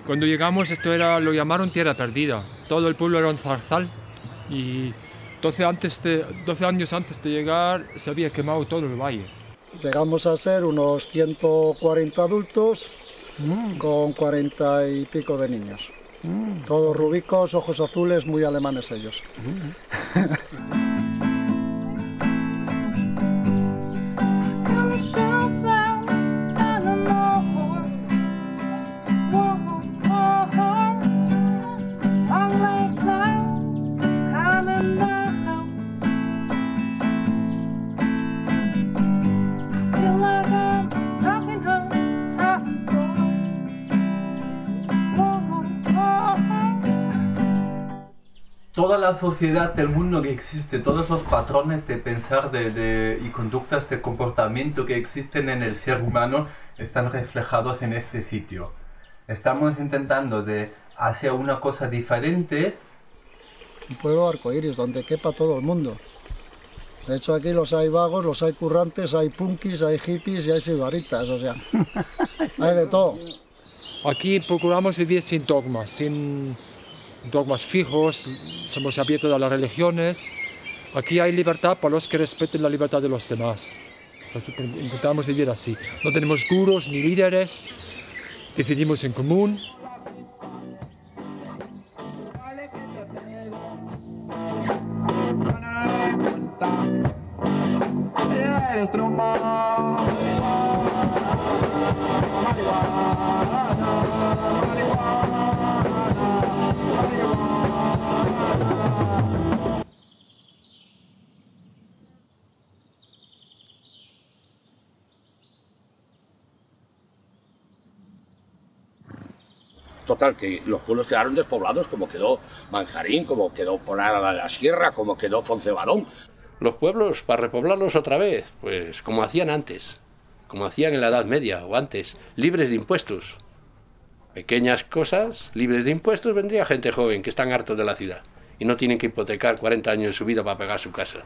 Cuando llegamos esto lo llamaron tierra perdida, todo el pueblo era un zarzal y 12 años antes de llegar se había quemado todo el valle. Llegamos a ser unos 140 adultos con 40 y pico de niños. Todos rubicos, ojos azules, muy alemanes ellos. Toda la sociedad del mundo que existe, todos los patrones de pensar y conductas de comportamiento que existen en el ser humano están reflejados en este sitio. Estamos intentando de hacer una cosa diferente. Un pueblo arcoíris donde quepa todo el mundo. De hecho aquí los hay vagos, los hay currantes, hay punkis, hay hippies y hay sibaritas, o sea, hay de todo. Aquí procuramos vivir sin dogmas, sin dogmas fijos, somos abiertos a las religiones. Aquí hay libertad para los que respeten la libertad de los demás. Intentamos vivir así. No tenemos gurús ni líderes, decidimos en común. Total, que los pueblos quedaron despoblados, como quedó Manjarín, como quedó Ponara de la Sierra, como quedó Foncebarón. Los pueblos, para repoblarlos otra vez, pues como hacían antes, como hacían en la Edad Media o antes, libres de impuestos. Pequeñas cosas, libres de impuestos, vendría gente joven que están hartos de la ciudad y no tienen que hipotecar 40 años de su vida para pagar su casa.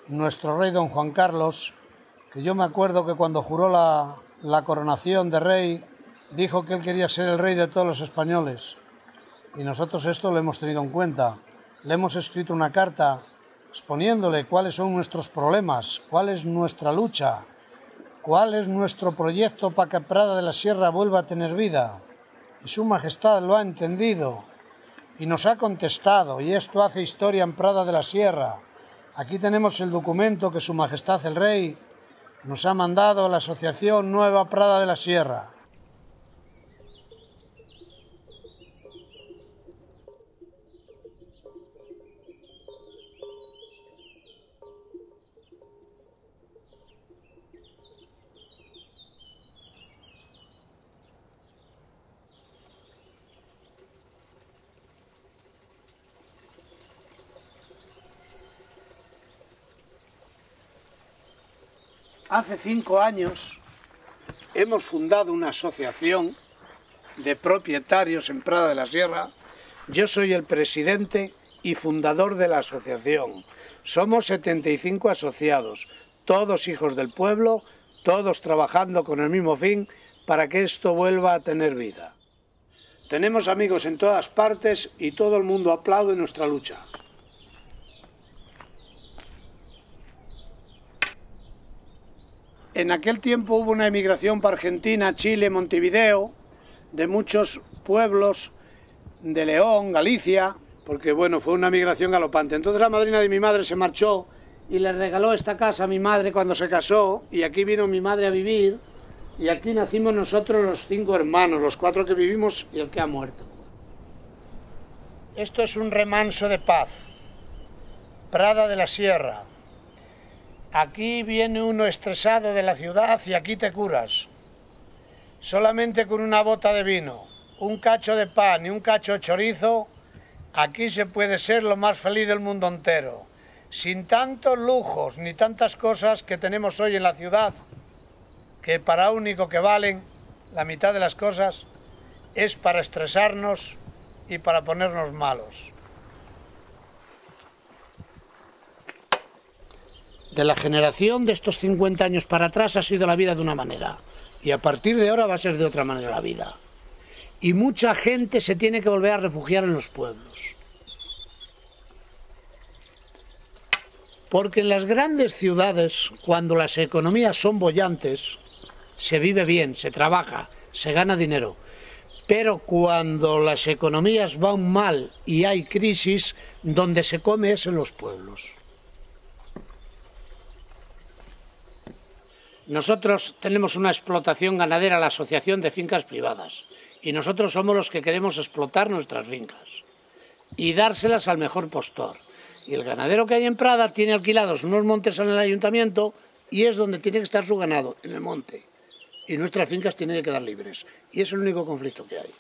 Nuestro rey don Juan Carlos, que yo me acuerdo que cuando juró la coronación de rey, dijo que él quería ser el rey de todos los españoles. Y nosotros esto lo hemos tenido en cuenta. Le hemos escrito una carta exponiéndole cuáles son nuestros problemas, cuál es nuestra lucha, cuál es nuestro proyecto para que Prada de la Sierra vuelva a tener vida. Y su majestad lo ha entendido y nos ha contestado, y esto hace historia en Prada de la Sierra. Aquí tenemos el documento que Su Majestad el Rey nos ha mandado a la Asociación Nueva Prada de la Sierra. Hace 5 años hemos fundado una asociación de propietarios en Prada de la Sierra. Yo soy el presidente y fundador de la asociación. Somos 75 asociados, todos hijos del pueblo, todos trabajando con el mismo fin para que esto vuelva a tener vida. Tenemos amigos en todas partes y todo el mundo aplaude nuestra lucha. En aquel tiempo hubo una emigración para Argentina, Chile, Montevideo, de muchos pueblos de León, Galicia, porque bueno, fue una migración galopante. Entonces la madrina de mi madre se marchó y le regaló esta casa a mi madre cuando se casó, y aquí vino mi madre a vivir, y aquí nacimos nosotros los 5 hermanos, los 4 que vivimos y el que ha muerto. Esto es un remanso de paz, Prada de la Sierra. Aquí viene uno estresado de la ciudad y aquí te curas. Solamente con una bota de vino, un cacho de pan y un cacho de chorizo, aquí se puede ser lo más feliz del mundo entero. Sin tantos lujos ni tantas cosas que tenemos hoy en la ciudad, que para único que valen, la mitad de las cosas, es para estresarnos y para ponernos malos. De la generación de estos 50 años para atrás ha sido la vida de una manera, y a partir de ahora va a ser de otra manera la vida. Y mucha gente se tiene que volver a refugiar en los pueblos. Porque en las grandes ciudades, cuando las economías son bollantes, se vive bien, se trabaja, se gana dinero. Pero cuando las economías van mal y hay crisis, donde se come es en los pueblos. Nosotros tenemos una explotación ganadera, la Asociación de Fincas Privadas, y nosotros somos los que queremos explotar nuestras fincas y dárselas al mejor postor. Y el ganadero que hay en Prada tiene alquilados unos montes en el ayuntamiento y es donde tiene que estar su ganado, en el monte. Y nuestras fincas tienen que quedar libres. Y es el único conflicto que hay.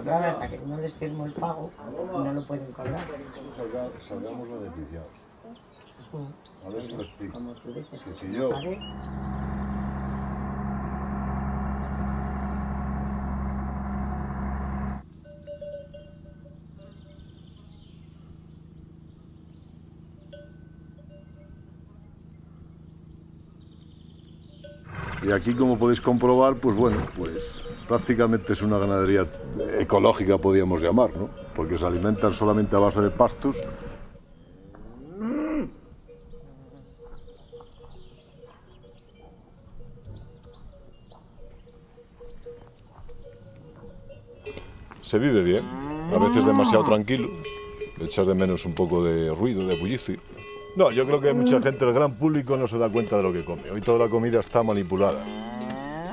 Hasta que no les firmo el pago, no lo pueden cobrar. Salgamos beneficiados. A ver si lo explico. Como tú dices, que si yo... Y aquí, como podéis comprobar, pues bueno, pues prácticamente es una ganadería ecológica, podríamos llamar, ¿no? Porque se alimentan solamente a base de pastos. Se vive bien, a veces demasiado tranquilo, echas de menos un poco de ruido, de bullicio. No, yo creo que mucha gente, el gran público, no se da cuenta de lo que come. Hoy toda la comida está manipulada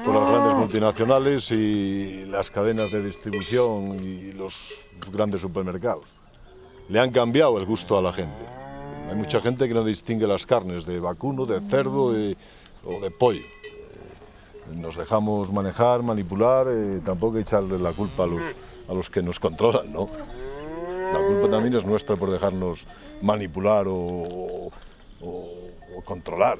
por las grandes multinacionales y las cadenas de distribución y los grandes supermercados. Le han cambiado el gusto a la gente. Hay mucha gente que no distingue las carnes de vacuno, de cerdo o de pollo. Nos dejamos manejar, manipular, tampoco hay que echarle la culpa a los que nos controlan, ¿no? La culpa también es nuestra por dejarnos manipular o controlar.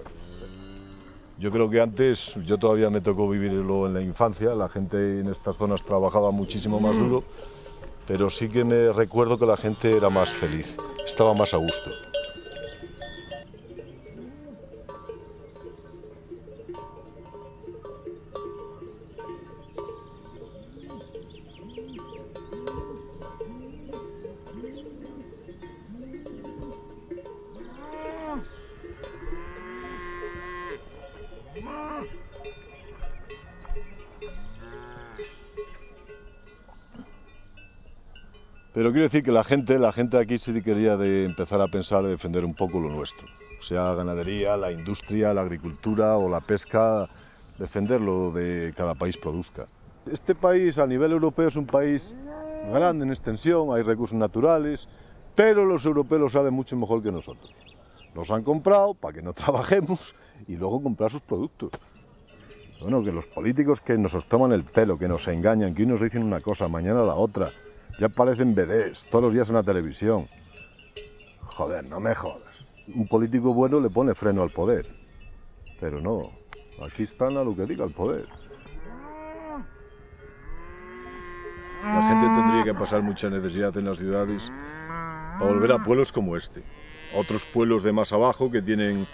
Yo creo que antes, yo todavía me tocó vivirlo en la infancia, la gente en estas zonas trabajaba muchísimo más duro, pero sí que me recuerdo que la gente era más feliz, estaba más a gusto. Pero quiero decir que la gente aquí sí quería empezar a pensar de defender un poco lo nuestro, sea ganadería, la industria, la agricultura o la pesca, defender lo de cada país produzca. Este país a nivel europeo es un país grande en extensión, hay recursos naturales, pero los europeos lo saben mucho mejor que nosotros. Los han comprado para que no trabajemos y luego comprar sus productos. Bueno, que los políticos que nos toman el pelo, que nos engañan, que hoy nos dicen una cosa, mañana la otra, ya parecen vedés, todos los días en la televisión. Joder, no me jodas. Un político bueno le pone freno al poder. Pero no, aquí están a lo que diga el poder. La gente tendría que pasar mucha necesidad en las ciudades para volver a pueblos como este. Otros pueblos de más abajo que tienen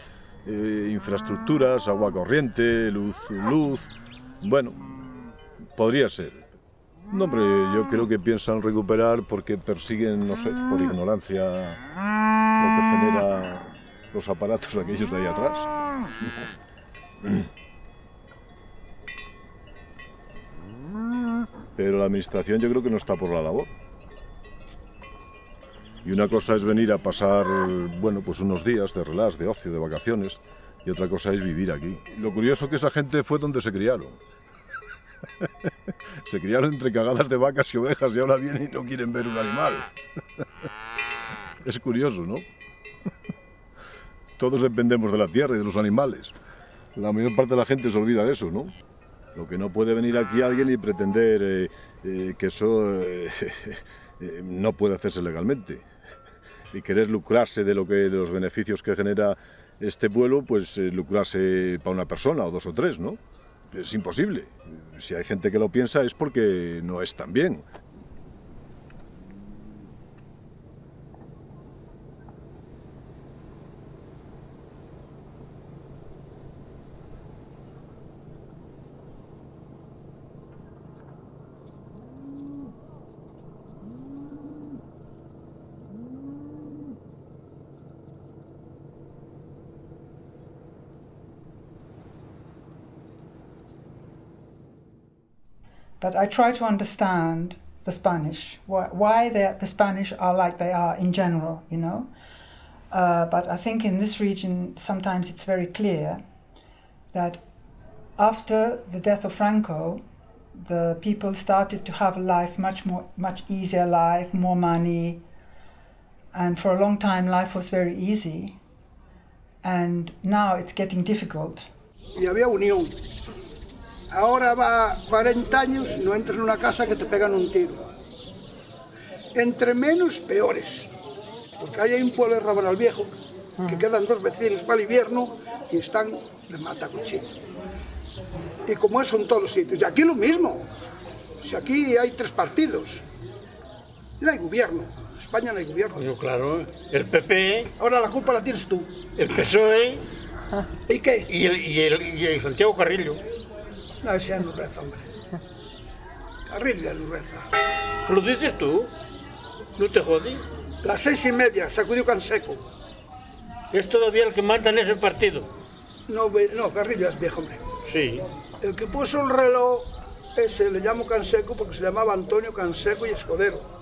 infraestructuras, agua corriente, luz. Bueno, podría ser. No, hombre, yo creo que piensan recuperar porque persiguen, no sé, por ignorancia lo que genera los aparatos aquellos de ahí atrás. Pero la administración yo creo que no está por la labor. Y una cosa es venir a pasar, bueno, pues unos días de relax, de ocio, de vacaciones, y otra cosa es vivir aquí. Lo curioso es que esa gente fue donde se criaron. Se criaron entre cagadas de vacas y ovejas y ahora vienen y no quieren ver un animal. Es curioso, ¿no? Todos dependemos de la tierra y de los animales. La mayor parte de la gente se olvida de eso, ¿no? Lo que no puede venir aquí alguien y pretender que eso no puede hacerse legalmente. Y querer lucrarse de los beneficios que genera este pueblo, pues lucrarse para una persona o dos o tres, ¿no? Es imposible. Si hay gente que lo piensa es porque no es tan bien. But I try to understand the Spanish, why the Spanish are like they are in general, you know. But I think in this region, sometimes it's very clear that after the death of Franco, the people started to have a life much easier life, more money, and for a long time life was very easy, and now it's getting difficult. Y había unión. Ahora va 40 años, no entras en una casa que te pegan un tiro. Entre menos, peores. Porque hay un pueblo de Rabanal Viejo que quedan dos vecinos para el invierno y están de matacuchillo. Y como eso en todos los sitios. Y aquí lo mismo. Si aquí hay tres partidos, no hay gobierno. En España no hay gobierno. Bueno, claro, el PP... Ahora la culpa la tienes tú. El PSOE... ¿Y qué? Y el Santiago Carrillo. No, ese ya no reza, hombre. Carrillo ya no reza. ¿Qué lo dices tú? ¿No te jodí? Las 6:30, sacudió Canseco. Es todavía el que manda en ese partido. No, Carrillo es viejo, hombre. Sí. El que puso el reloj Ese le llamo Canseco porque se llamaba Antonio Canseco y Escudero.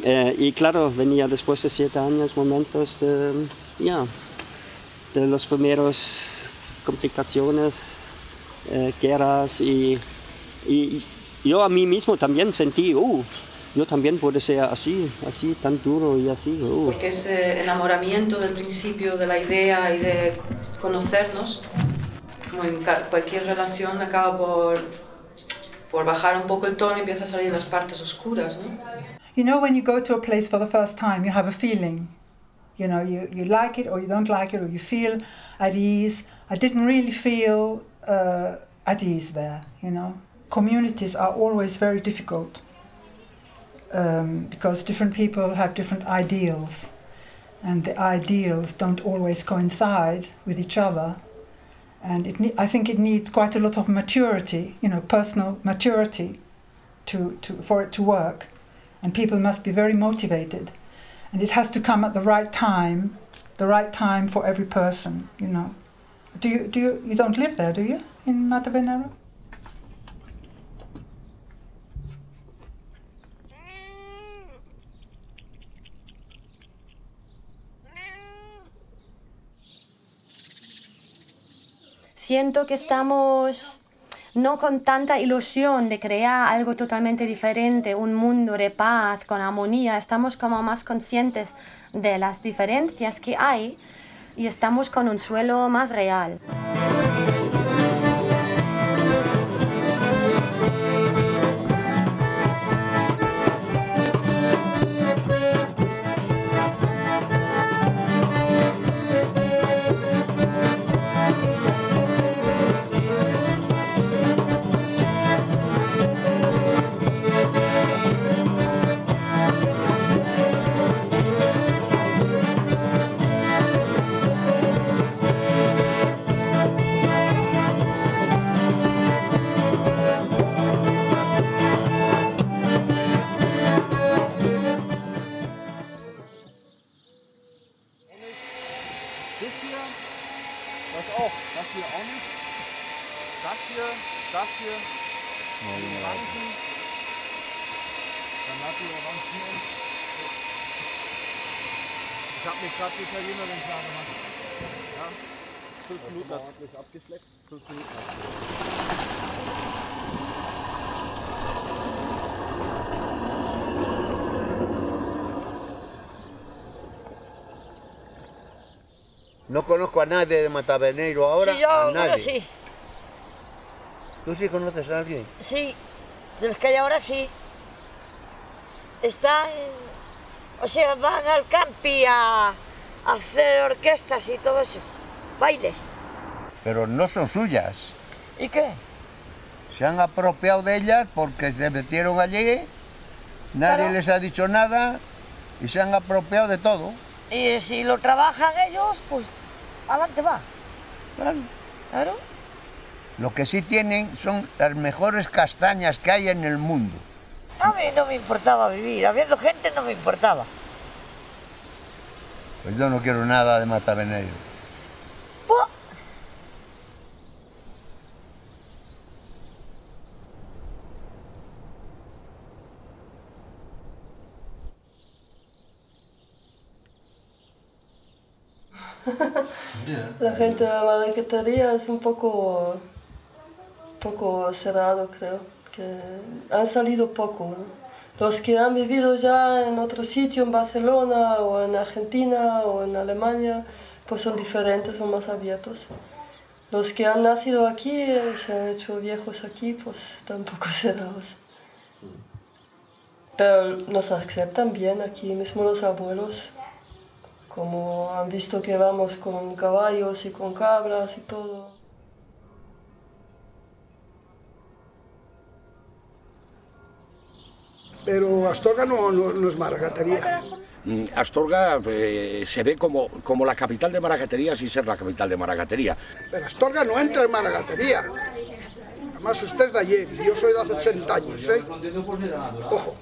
Y claro, venía después de 7 años momentos de las primeras complicaciones, guerras y yo a mí mismo también sentí, yo también puedo ser así tan duro y así. Porque ese enamoramiento del principio de la idea y de conocernos, como en cualquier relación, acaba por bajar un poco el tono y empieza a salir las partes oscuras, ¿no? You know, when you go to a place for the first time, you have a feeling. You know, you like it or you don't like it, or you feel at ease. I didn't really feel at ease there, you know. Communities are always very difficult because different people have different ideals, and the ideals don't always coincide with each other. And I think it needs quite a lot of maturity, you know, personal maturity for it to work. And people must be very motivated. And it has to come at the right time for every person, you know. You don't live there, do you, in Matavenero? Siento que estamos no con tanta ilusión de crear algo totalmente diferente, un mundo de paz, con armonía. Estamos como más conscientes de las diferencias que hay y estamos con un suelo más real. Ich habe mich gerade die Italienerin klar gemacht. Ja, 5 Minuten ordentlich abgefleckt. 5 Minuten No conozco a nadie de Matavenero ahora. Sí, yo a nadie. Sí. ¿Tú sí conoces a alguien? Sí, de los que hay ahora sí. Están, o sea, van al campi a hacer orquestas y todo eso, bailes. Pero no son suyas. ¿Y qué? Se han apropiado de ellas porque se metieron allí, nadie Claro. les ha dicho nada y se han apropiado de todo. Y si lo trabajan ellos, pues adelante va. Claro. Claro. Lo que sí tienen son las mejores castañas que hay en el mundo. A mí no me importaba vivir, habiendo gente no me importaba. Pues yo no quiero nada de Matavenero. La gente de la marquetería es un poco cerrado, creo, que han salido poco, ¿no? Los que han vivido ya en otro sitio, en Barcelona o en Argentina o en Alemania, pues son diferentes, son más abiertos. Los que han nacido aquí, se han hecho viejos aquí, pues están un poco cerrados. Pero nos aceptan bien aquí, mismo los abuelos. Como han visto que vamos con caballos y con cabras y todo. Pero Astorga no es maragatería. Astorga se ve como la capital de maragatería sin ser la capital de maragatería. Pero Astorga no entra en maragatería. Además usted es de ayer y yo soy de hace 80 años, ¿eh? Ojo.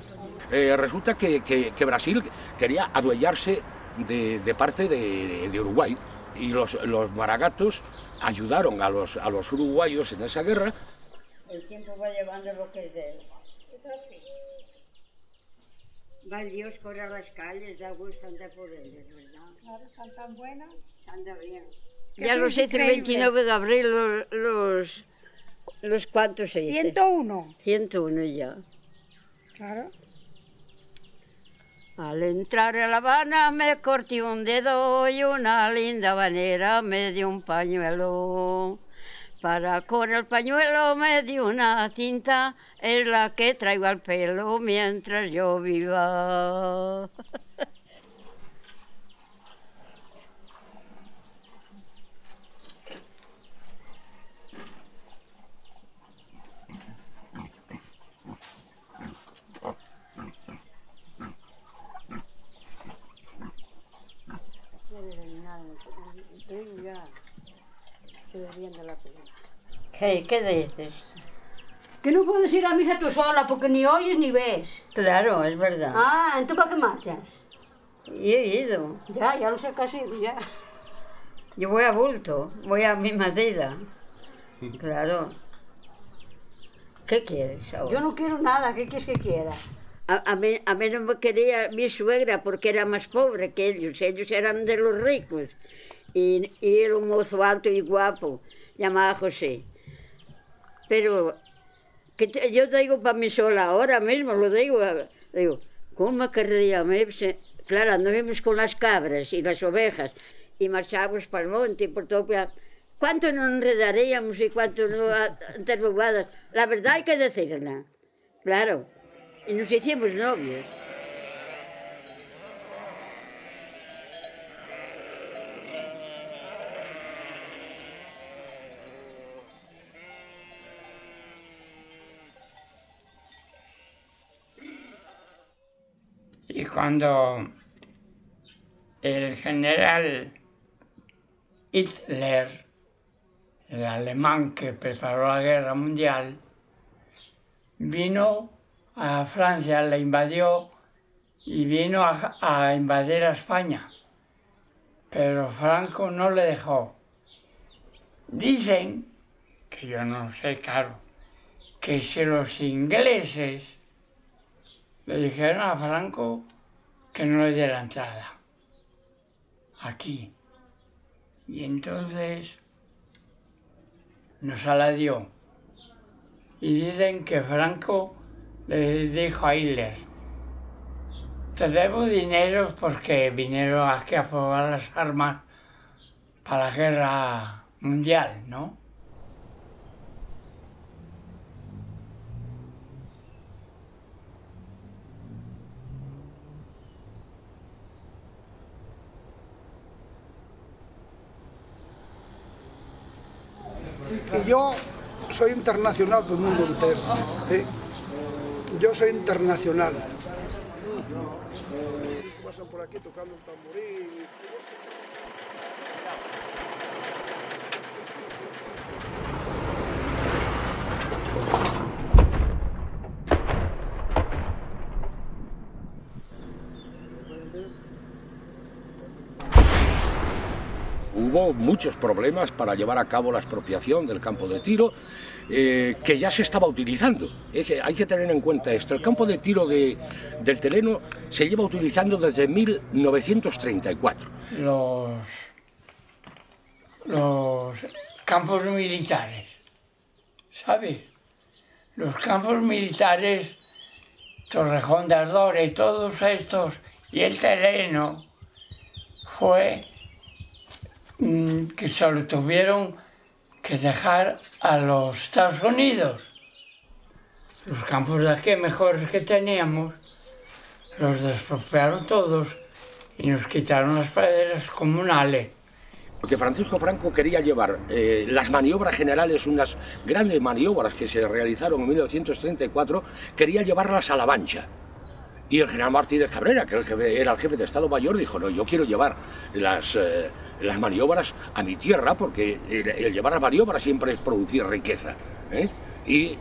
Resulta que Brasil quería adueñarse de parte de Uruguay, y los maragatos ayudaron a los uruguayos en esa guerra. El tiempo va llevando lo que es de él. Es así. Va el Dios corre a las calles, da gusto andar por ellas, ¿verdad? Claro, están tan buenas. Anda bien. Ya los hice el 29 de abril, los cuantos se hice. 101. 101 ya. Claro. Al entrar a La Habana me corté un dedo y una linda habanera me dio un pañuelo. Para con el pañuelo me dio una cinta, es la que traigo al pelo mientras yo viva. ¿Qué dices? Que no puedes ir a misa tú sola porque ni oyes ni ves. Claro, es verdad. Ah, ¿entonces para qué marchas? Y he ido. Ya lo sé casi, ya. Yo voy a bulto, voy a mi medida. Claro. ¿Qué quieres ahora? Yo no quiero nada, ¿qué quieres que quiera? A mí no me quería mi suegra porque era más pobre que ellos eran de los ricos. Y era un mozo alto y guapo, llamado José. Pero yo digo para mí sola, ahora mismo lo digo, ¿cómo me querría a mí? Claro, anduvimos con las cabras y las ovejas y marchábamos para el monte y por todo. ¿Cuánto nos enredaríamos y cuánto no interrogadas? La verdad hay que decirla, claro. Y nos hicimos novios. Y cuando el general Hitler, el alemán que preparó la guerra mundial, vino a Francia, la invadió y vino a invadir a España, pero Franco no le dejó. Dicen, que yo no sé, claro, que si los ingleses le dijeron a Franco que no le diera entrada aquí. Y entonces nos la dio. Y dicen que Franco le dijo a Hitler: te debo dinero porque vinieron aquí a probar las armas para la guerra mundial, ¿no? Y yo soy internacional del mundo entero. Yo soy internacional. Pasan por aquí tocando el tamborín. Hubo muchos problemas para llevar a cabo la expropiación del campo de tiro, que ya se estaba utilizando. Hay que tener en cuenta esto. El campo de tiro del Teleno se lleva utilizando desde 1934. Los campos militares, ¿sabes? Los campos militares, Torrejón de Ardora y todos estos, y el Teleno, fue que se lo tuvieron que dejar a los Estados Unidos. Los campos de aquí mejores que teníamos los despropiaron todos y nos quitaron las praderas comunales. Porque Francisco Franco quería llevar las maniobras generales, unas grandes maniobras que se realizaron en 1934, quería llevarlas a La Mancha. Y el general Martínez Cabrera, que era el jefe de Estado Mayor, dijo: no, yo quiero llevar las maniobras a mi tierra, porque el llevar las maniobras siempre es producir riqueza. Y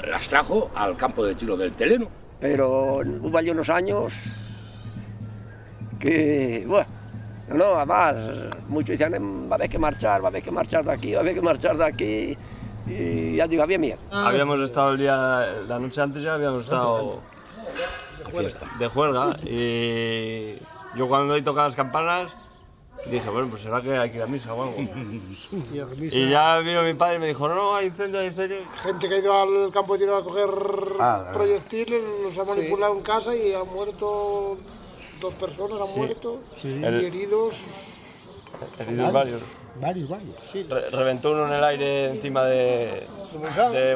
las trajo al campo de tiro del Teleno. pero hubo allí unos años que, bueno, no, además, muchos decían, va a haber que marchar de aquí, va a haber que marchar de aquí, y ya digo, había miedo. Habíamos estado la noche antes ya habíamos estado de juerga, y yo cuando he tocado las campanas dije, bueno, pues será que hay que ir a misa o algo. Y ya vino mi padre y me dijo, no, hay incendio, hay incendio. Gente que ha ido al campo de tiro a coger proyectiles, los ha manipulado en casa y han muerto 2 personas, han muerto, y heridos. Heridos varios. Varios, sí. Reventó uno en el aire encima de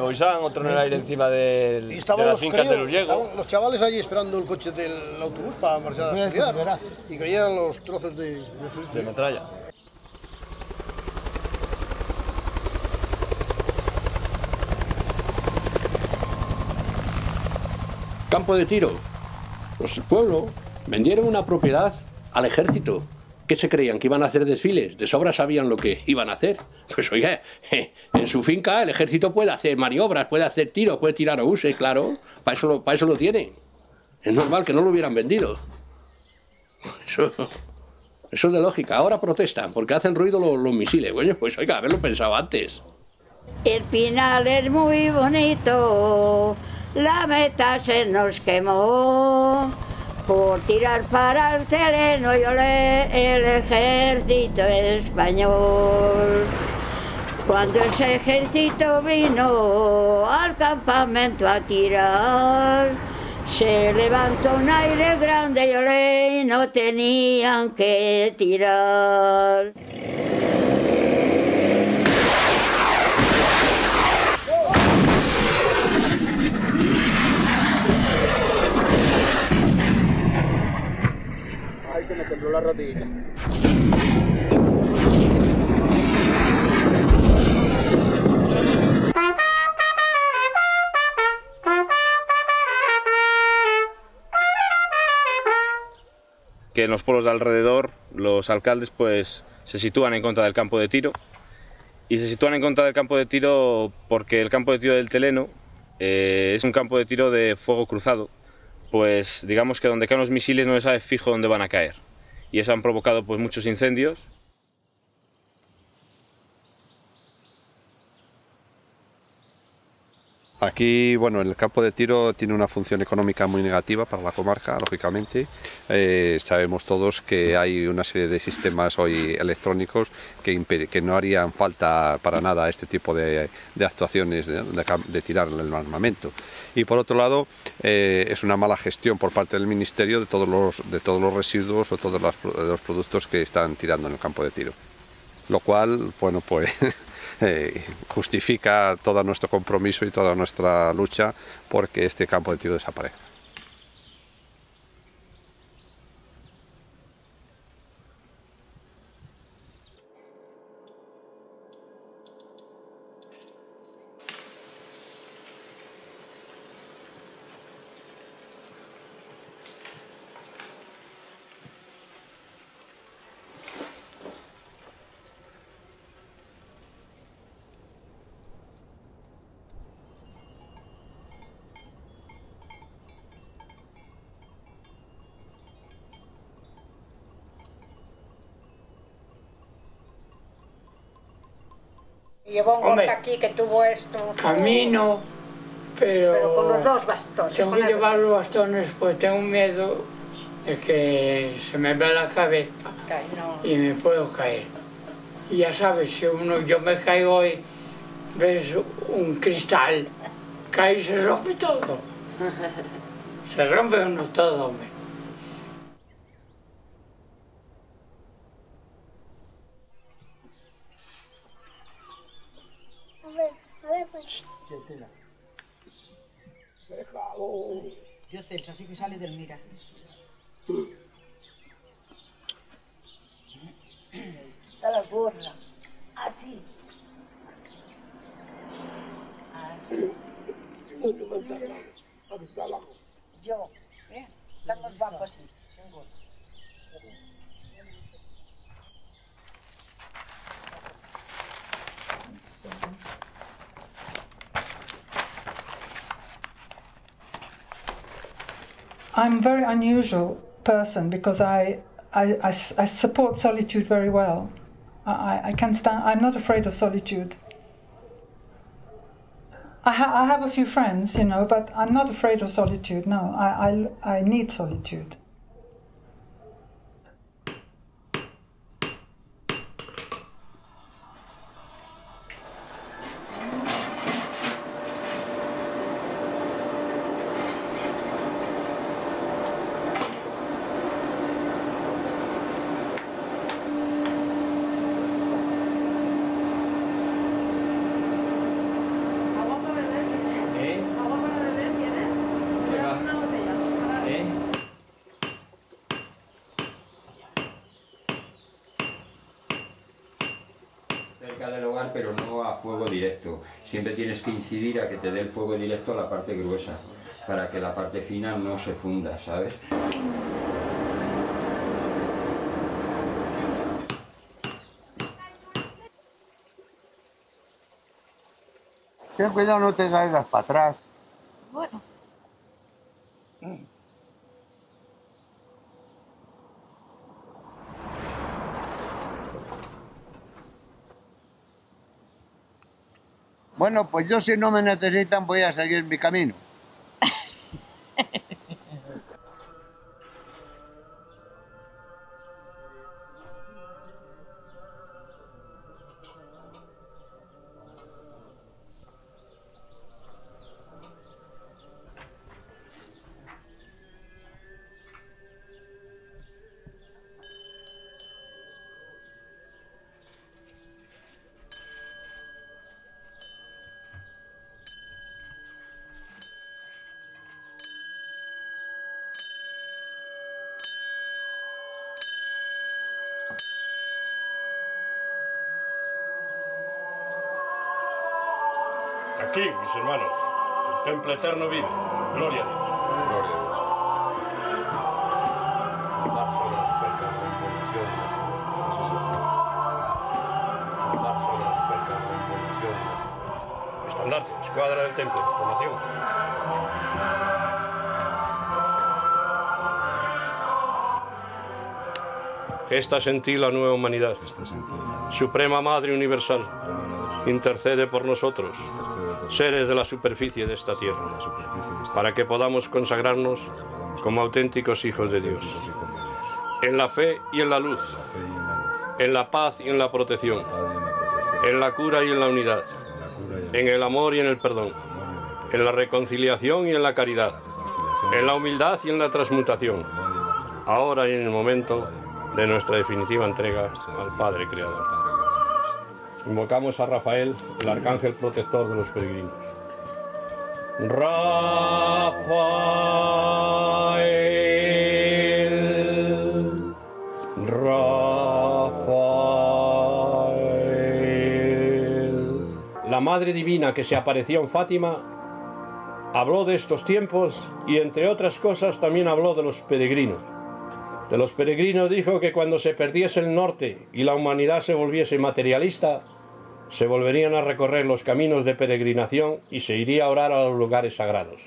Boisán, otro en el aire encima de las fincas de Luriego. Estaban los chavales allí esperando el coche del autobús para marchar a estudiar y caían los trozos de metralla. Campo de tiro. Pues el pueblo vendieron una propiedad al ejército. ¿Qué se creían? ¿Que iban a hacer desfiles? De sobra sabían lo que iban a hacer. Pues oiga, en su finca el ejército puede hacer maniobras, puede hacer tiros, puede tirar obuses, claro. Para eso lo tienen. Es normal que no lo hubieran vendido. Eso es de lógica. Ahora protestan porque hacen ruido los misiles. Bueno, pues oiga, haberlo pensado antes. El Pinal es muy bonito, la meta se nos quemó. Por tirar para el terreno el ejército español. Cuando ese ejército vino al campamento a tirar, se levantó un aire grande y no tenían que tirar. Hay que me tembló la rodilla. Que en los pueblos de alrededor los alcaldes pues se sitúan en contra del campo de tiro, y se sitúan en contra del campo de tiro porque el campo de tiro del Teleno es un campo de tiro de fuego cruzado. Pues digamos que donde caen los misiles no se sabe fijo dónde van a caer, y eso han provocado pues muchos incendios. Aquí, bueno, el campo de tiro tiene una función económica muy negativa para la comarca, lógicamente. Sabemos todos que hay una serie de sistemas hoy electrónicos que no harían falta para nada este tipo de actuaciones de tirar el armamento. Y por otro lado, es una mala gestión por parte del Ministerio de todos los residuos o todos los productos que están tirando en el campo de tiro. Lo cual, bueno, pues justifica todo nuestro compromiso y toda nuestra lucha porque este campo de tiro desaparezca. Llevó un gordo aquí que tuvo esto. Camino, pero con los 2 bastones. Tengo que llevar los bastones, pues tengo miedo de que se me vea la cabeza y me puedo caer. Y ya sabes, si yo me caigo y ves un cristal, cae y se rompe todo. Se rompe uno todo, hombre. A ver, pues. Quietela. Yo Celso, así que sale del mira. Está la gorra. Así. Así. Yo, estamos bajo así, sin gorra. I'm a very unusual person because I support solitude very well. I can stand. I'm not afraid of solitude. I have a few friends, you know, but I'm not afraid of solitude. No, I need solitude. Del hogar, pero no a fuego directo. Siempre tienes que incidir a que te dé el fuego directo a la parte gruesa, para que la parte fina no se funda, ¿sabes? Ten cuidado, no te caigas para atrás. Bueno. Bueno, pues yo si no me necesitan voy a seguir mi camino. Aquí, mis hermanos, el templo eterno vive. Gloria a Dios. Gloria a Dios. Estandarte, escuadra del templo, formación. Gestas en ti la nueva humanidad. Suprema Madre Universal, intercede por nosotros, seres de la superficie de esta tierra, para que podamos consagrarnos como auténticos hijos de Dios, en la fe y en la luz, en la paz y en la protección, en la cura y en la unidad, en el amor y en el perdón, en la reconciliación y en la caridad, en la humildad y en la transmutación, ahora y en el momento de nuestra definitiva entrega al Padre Creador. Invocamos a Rafael, el arcángel protector de los peregrinos. Rafael, Rafael. La Madre Divina que se apareció en Fátima habló de estos tiempos y, entre otras cosas, también habló de los peregrinos. De los peregrinos dijo que cuando se perdiese el norte y la humanidad se volviese materialista, se volverían a recorrer los caminos de peregrinación y se iría a orar a los lugares sagrados.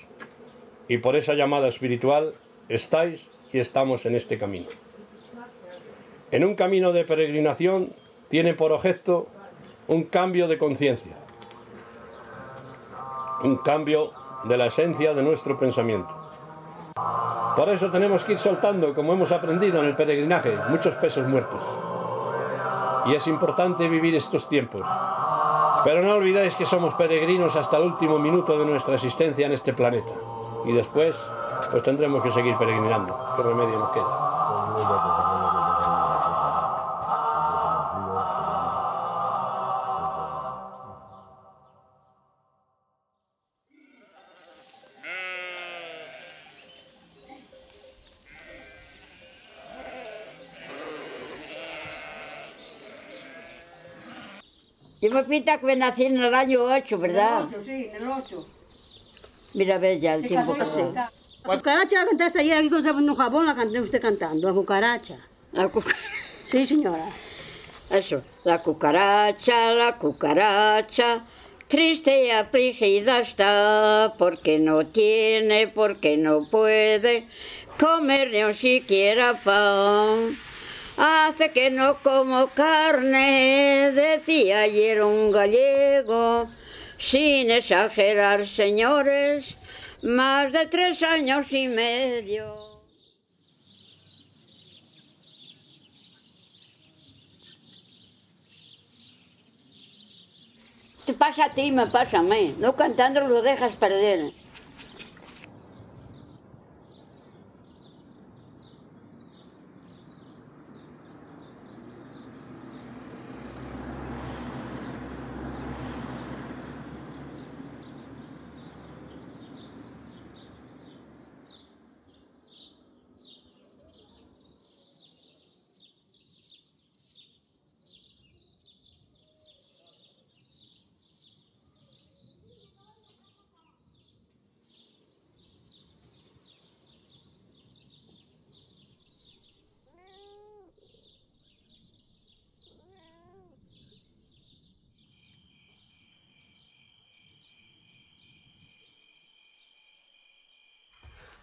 Y por esa llamada espiritual estáis y estamos en este camino. En un camino de peregrinación tiene por objeto un cambio de conciencia, un cambio de la esencia de nuestro pensamiento. Por eso tenemos que ir soltando, como hemos aprendido en el peregrinaje, muchos pesos muertos. Y es importante vivir estos tiempos. Pero no olvidéis que somos peregrinos hasta el último minuto de nuestra existencia en este planeta. Y después, pues tendremos que seguir peregrinando. ¿Qué remedio nos queda? Yo me pinta que nací en el año 8, ¿verdad? En el 8, sí, en el 8. Mira, ve ya el tiempo que pasó. La cucaracha la cantaste ayer aquí con un jabón, la canté usted cantando, la cucaracha. Sí, señora. Eso, la cucaracha, Triste y afligida está, porque no tiene, porque no puede comer ni siquiera pan. Hace que no como carne, decía ayer un gallego, sin exagerar, señores, más de 3 años y medio. Te pasa a ti, me pasa a mí. No cantando lo dejas perder.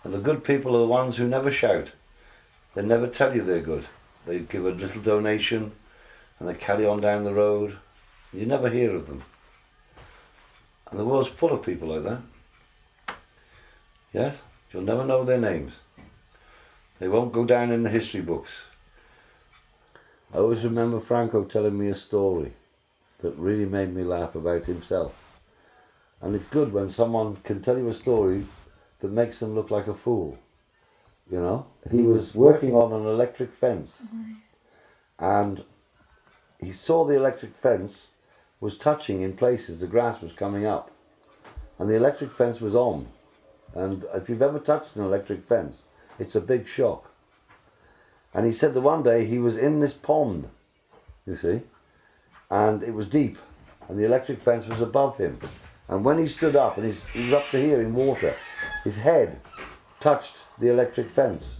And the good people are the ones who never shout. They never tell you they're good. They give a little donation and they carry on down the road. You never hear of them. And the world's full of people like that. Yes? You'll never know their names. They won't go down in the history books. I always remember Franco telling me a story that really made me laugh about himself. And it's good when someone can tell you a story that makes them look like a fool. You know? He was working on an electric fence and he saw the electric fence was touching in places, the grass was coming up. And the electric fence was on. And if you've ever touched an electric fence, it's a big shock. And he said that one day he was in this pond, you see, and it was deep, and the electric fence was above him. And when he stood up, and he was up to here in water, his head touched the electric fence,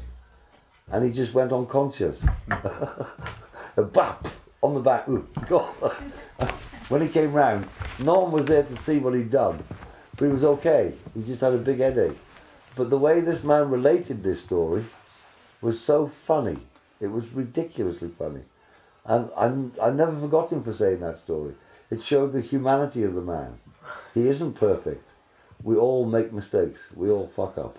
and he just went unconscious. A bap on the back. Ooh, God. When he came round, no one was there to see what he'd done, but he was okay. He just had a big headache. But the way this man related this story was so funny. It was ridiculously funny. And I never forgot him for saying that story. It showed the humanity of the man. He isn't perfect. We all make mistakes. We all fuck up.